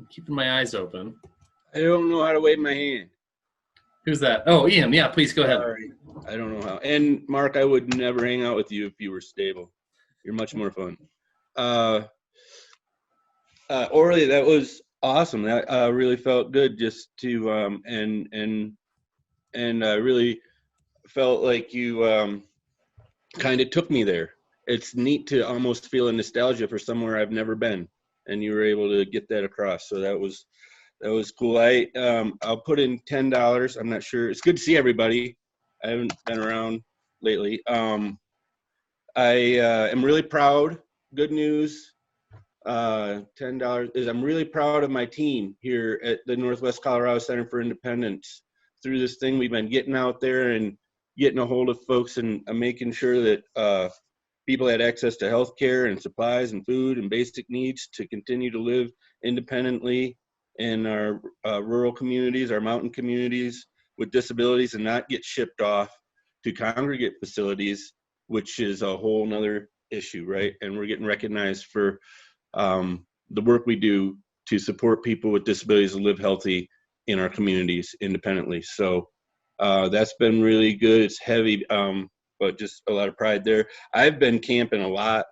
keeping my eyes open. I don't know how to wave my hand. Who's that? Oh, Ian. Yeah, please go ahead. Sorry. I don't know how. And Mark, I would never hang out with you if you were stable. You're much more fun. Orly, that was awesome. That really felt good just to and I really felt like you kind of took me there. It's neat to almost feel a nostalgia for somewhere I've never been, and you were able to get that across. So that was cool. I'll put in $10. I'm not sure. It's good to see everybody. I haven't been around lately. I am really proud. Good news. $10 is I'm really proud of my team here at the Northwest Colorado Center for Independence. Through this thing, we've been getting out there and getting a hold of folks and making sure that people had access to health care and supplies and food and basic needs to continue to live independently in our rural communities, our mountain communities with disabilities, and not get shipped off to congregate facilities, which is a whole nother issue, right? And we're getting recognized for the work we do to support people with disabilities to live healthy in our communities independently. So that's been really good. It's heavy, but just a lot of pride there. I've been camping a lot.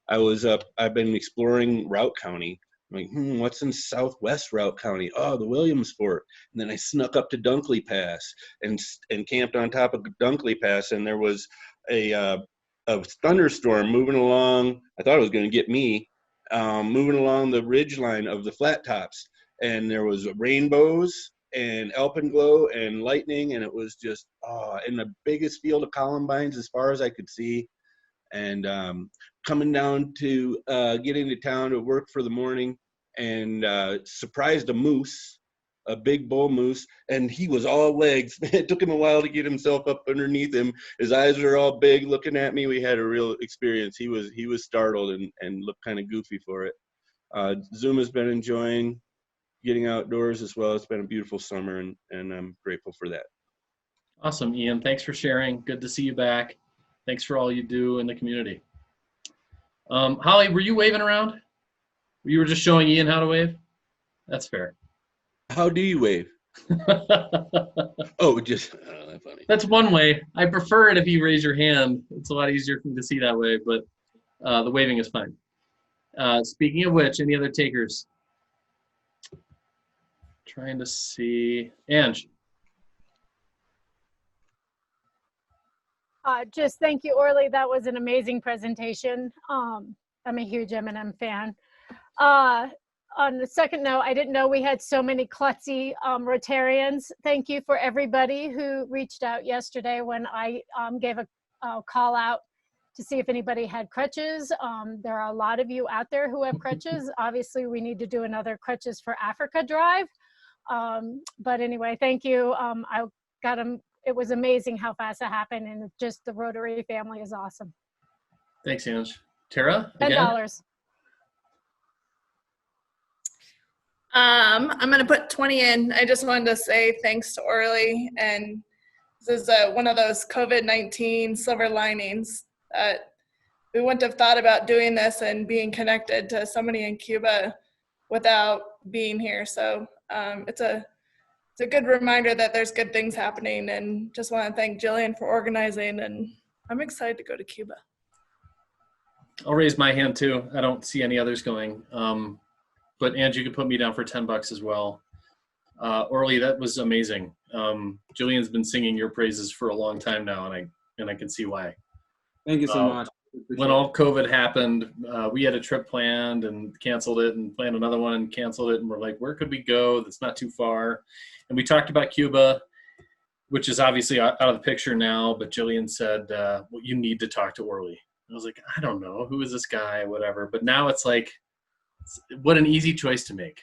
I've been exploring Routt County. I'm like, what's in southwest Routt County? Oh, the Williams Fork. And then I snuck up to Dunkley Pass and camped on top of Dunkley Pass, and there was a thunderstorm moving along. I thought it was going to get me, moving along the ridge line of the flat tops. And there was rainbows and alpenglow and lightning, and it was just in the biggest field of columbines as far as I could see. And coming down to get into town to work for the morning, and surprised a moose, a big bull moose, and he was all legs. It took him a while to get himself up underneath him. His eyes were all big looking at me. We had a real experience. He was startled and looked kind of goofy for it. Zoom has been enjoying getting outdoors as well. It's been a beautiful summer, and I'm grateful for that. Awesome, Ian. Thanks for sharing. Good to see you back. Thanks for all you do in the community. Holly, were you waving around? You were just showing Ian how to wave? That's fair. How do you wave? That's funny. That's one way. I prefer it if you raise your hand. It's a lot easier for me to see that way, but the waving is fine. Speaking of which, any other takers? Trying to see. Ange. Just thank you, Orly. That was an amazing presentation. I'm a huge M&M fan. On the second note, I didn't know we had so many klutzy Rotarians. Thank you for everybody who reached out yesterday when I gave a call out to see if anybody had crutches. There are a lot of you out there who have crutches. Obviously, we need to do another Crutches for Africa drive. But anyway, thank you. I got them. It was amazing how fast it happened, and just the Rotary family is awesome. Thanks, Ange. Tara, $10. I'm going to put 20 in. I just wanted to say thanks to Orly, and this is one of those COVID-19 silver linings that we wouldn't have thought about doing this and being connected to somebody in Cuba without being here. So it's a good reminder that there's good things happening, and just want to thank Jillian for organizing, and I'm excited to go to Cuba. I'll raise my hand too. I don't see any others going. But Angie, you can put me down for $10 as well. Orly, that was amazing. Jillian's been singing your praises for a long time now, and I can see why. Thank you so much. When all COVID happened, we had a trip planned and canceled it, and planned another one and canceled it, and we're like, where could we go that's not too far? And we talked about Cuba, which is obviously out of the picture now, but Jillian said, well, you need to talk to Orly. I was like, I don't know, who is this guy, whatever. But now it's like, what an easy choice to make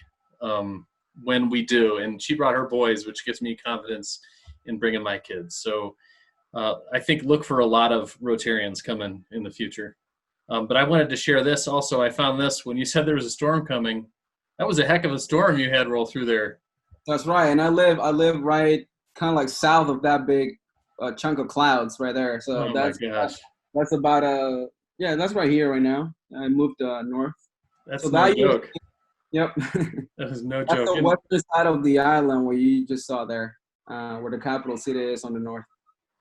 when we do. And she brought her boys, which gives me confidence in bringing my kids. So I think look for a lot of Rotarians coming in the future. But I wanted to share this also. I found this when you said there was a storm coming. That was a heck of a storm you had roll through there. That's right. And I live right kind of like south of that big chunk of clouds right there. So that's about that's right here right now. I moved north. That's so no joke. Yep. That is no joke. That's the western side of the island where you just saw there, where the capital city is on the north.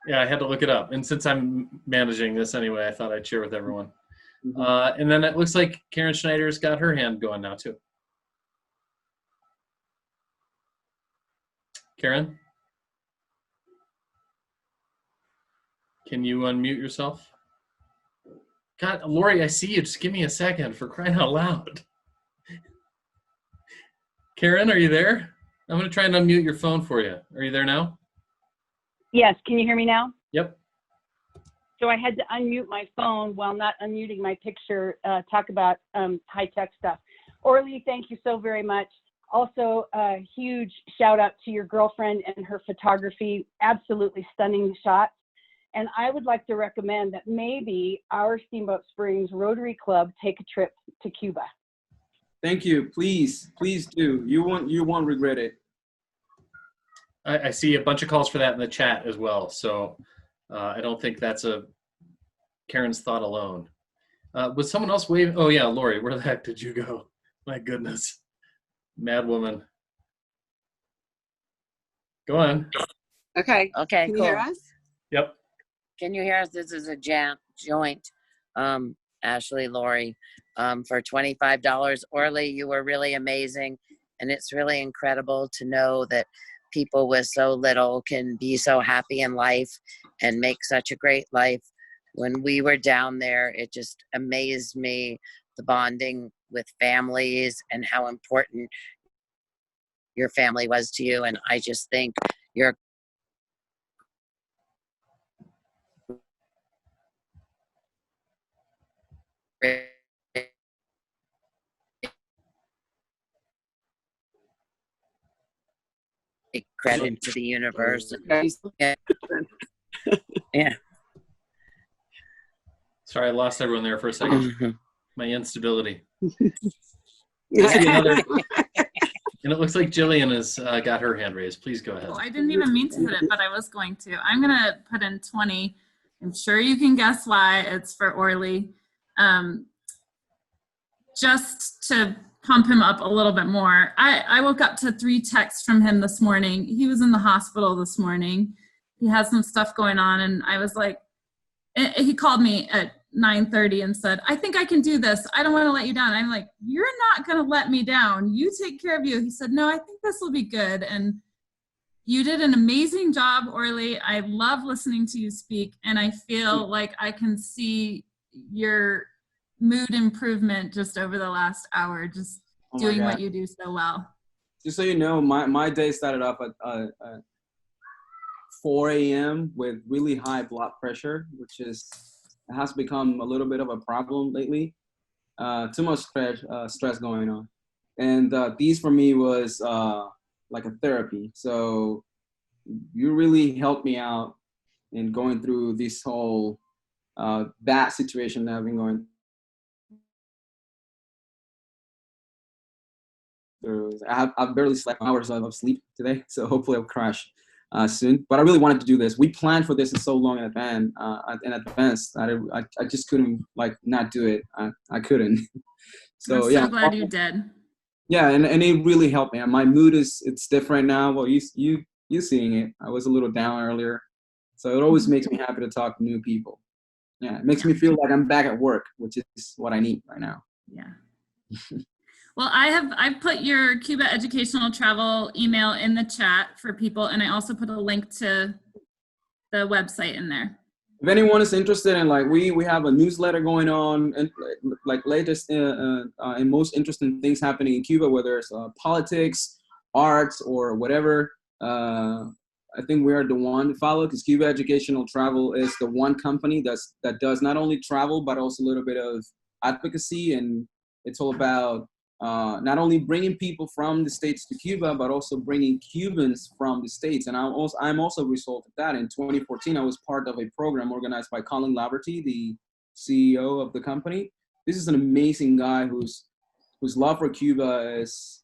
Yeah, I had to look it up. And since I'm managing this anyway, I thought I'd share with everyone. Mm-hmm. And then it looks like Karen Schneider's got her hand going now too. Karen? Can you unmute yourself? God, Lori, I see you. Just give me a second, for crying out loud. Karen, are you there? I'm going to try and unmute your phone for you. Are you there now? Yes. Can you hear me now? Yep. So I had to unmute my phone while not unmuting my picture, talk about high-tech stuff. Orly, thank you so very much. Also, a huge shout out to your girlfriend and her photography. Absolutely stunning shots. And I would like to recommend that maybe our Steamboat Springs Rotary Club take a trip to Cuba. Thank you. Please do. You won't regret it. I see a bunch of calls for that in the chat as well. So I don't think that's Karen's thought alone. Was someone else waving? Oh yeah, Lori, where the heck did you go? My goodness. Mad woman. Go on. Okay. Okay, Can cool. you hear us? Yep. Can you hear us? This is a joint. Ashley, Lori, for $25. Orly, you were really amazing. And it's really incredible to know that people with so little can be so happy in life and make such a great life. When we were down there, it just amazed me, the bonding with families and how important your family was to you. And I just think you're credit to the universe. Yeah. Sorry, I lost everyone there for a second. Mm-hmm. My instability. And it looks like Jillian has got her hand raised. Please go ahead. Oh, I didn't even mean to hit it, but I was going to. I'm going to put in 20. I'm sure you can guess why. It's for Orly. Just to pump him up a little bit more. I woke up to 3 texts from him this morning. He was in the hospital this morning. He has some stuff going on, and I was like, he called me at 9:30 and said, I think I can do this. I don't want to let you down. I'm like, you're not going to let me down. You take care of you. He said, no, I think this will be good. And you did an amazing job, Orly. I love listening to you speak, and I feel like I can see your mood improvement just over the last hour, just doing what you do so well. Just so you know, my day started off at 4 a.m. with really high blood pressure, which has become a little bit of a problem lately. Too much stress going on. And these for me was like a therapy. So you really helped me out in going through this whole that situation that I've been going through. I've barely slept hours of sleep today, so hopefully I'll crash soon. But I really wanted to do this. We planned for this so long in advance that I just couldn't not do it. I couldn't. So I'm yeah. so glad you did. Yeah, and it really helped me. And my mood it's different now. Well, you seeing it. I was a little down earlier, so it always makes me happy to talk to new people. Yeah, it makes me feel like I'm back at work, which is what I need right now. Yeah. Well, I've put your Cuba educational travel email in the chat for people, and I also put a link to the website in there. If anyone is interested in we have a newsletter going on and latest and most interesting things happening in Cuba, whether it's politics, arts, or whatever. I think we are the one to follow, because Cuba Educational Travel is the one company that does not only travel, but also a little bit of advocacy. And it's all about not only bringing people from the States to Cuba, but also bringing Cubans from the States. And I'm also a result of that. In 2014, I was part of a program organized by Colin Laverty, the CEO of the company. This is an amazing guy whose love for Cuba is,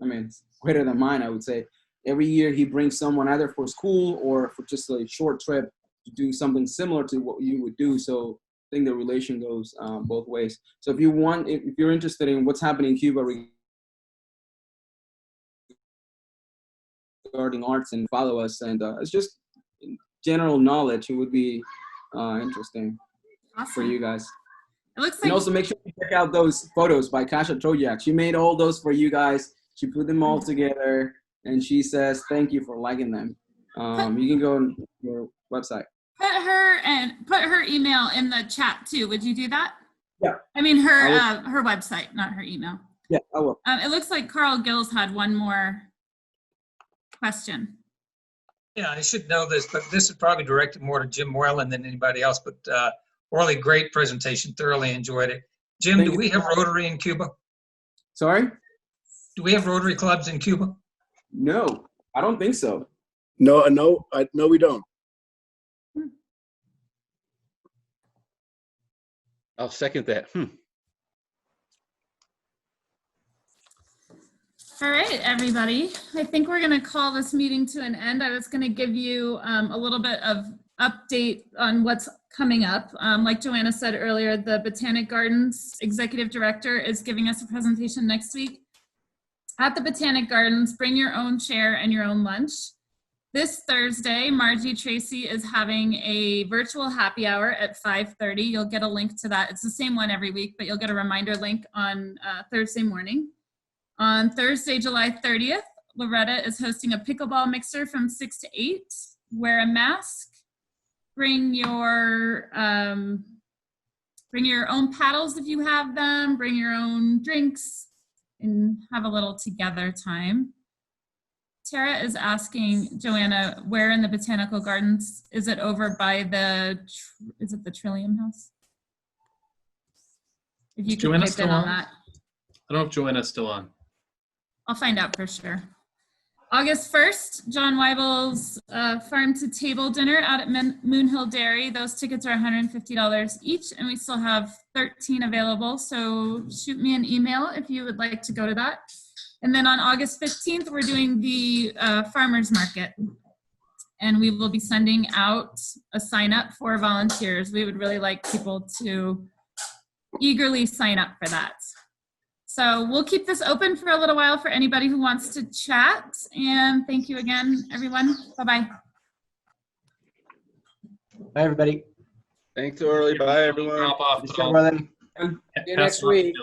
I mean, greater than mine, I would say. Every year he brings someone either for school or for just a short trip to do something similar to what you would do. So I think the relation goes both ways. So if you're interested in what's happening in Cuba regarding arts, and follow us, and it's just general knowledge, it would be interesting for you guys. It looks like, and also make sure you check out those photos by Kasia Trojak. She made all those for you guys. She put them all together, and she says thank you for liking them. You can go on your website. Put her email in the chat too. Would you do that? Yeah. I mean her website, not her email. Yeah, I will. It looks like Carl Gills had one more question. Yeah, I should know this, but this is probably directed more to Jim Whalen than anybody else. But Orly, great presentation. Thoroughly enjoyed it. Jim, do we have Rotary in Cuba? Sorry? Do we have Rotary clubs in Cuba? No, I don't think so. No, we don't. I'll second that. All right, everybody. I think we're going to call this meeting to an end. I was going to give you a little bit of update on what's coming up. Like Joanna said earlier, the Botanic Gardens Executive Director is giving us a presentation next week. At the Botanic Gardens, bring your own chair and your own lunch. This Thursday, Margie Tracy is having a virtual happy hour at 5:30. You'll get a link to that. It's the same one every week, but you'll get a reminder link on Thursday morning. On Thursday, July 30th, Loretta is hosting a pickleball mixer from 6 to 8. Wear a mask. Bring your own paddles if you have them. Bring your own drinks and have a little together time. Tara is asking Joanna, where in the Botanical Gardens? Is it over by is it the Trillium House? If you could type in on that. I don't know if Joanna's still on. I'll find out for sure. August 1st, John Weibel's Farm to Table dinner out at Moonhill Dairy. Those tickets are $150 each, and we still have 13 available. So shoot me an email if you would like to go to that. And then on August 15th, we're doing the farmers market. And we will be sending out a sign up for volunteers. We would really like people to eagerly sign up for that. So we'll keep this open for a little while for anybody who wants to chat. And thank you again, everyone. Bye-bye. Bye, everybody. Thanks, Orly. Bye, everyone. Drop off. See you next week.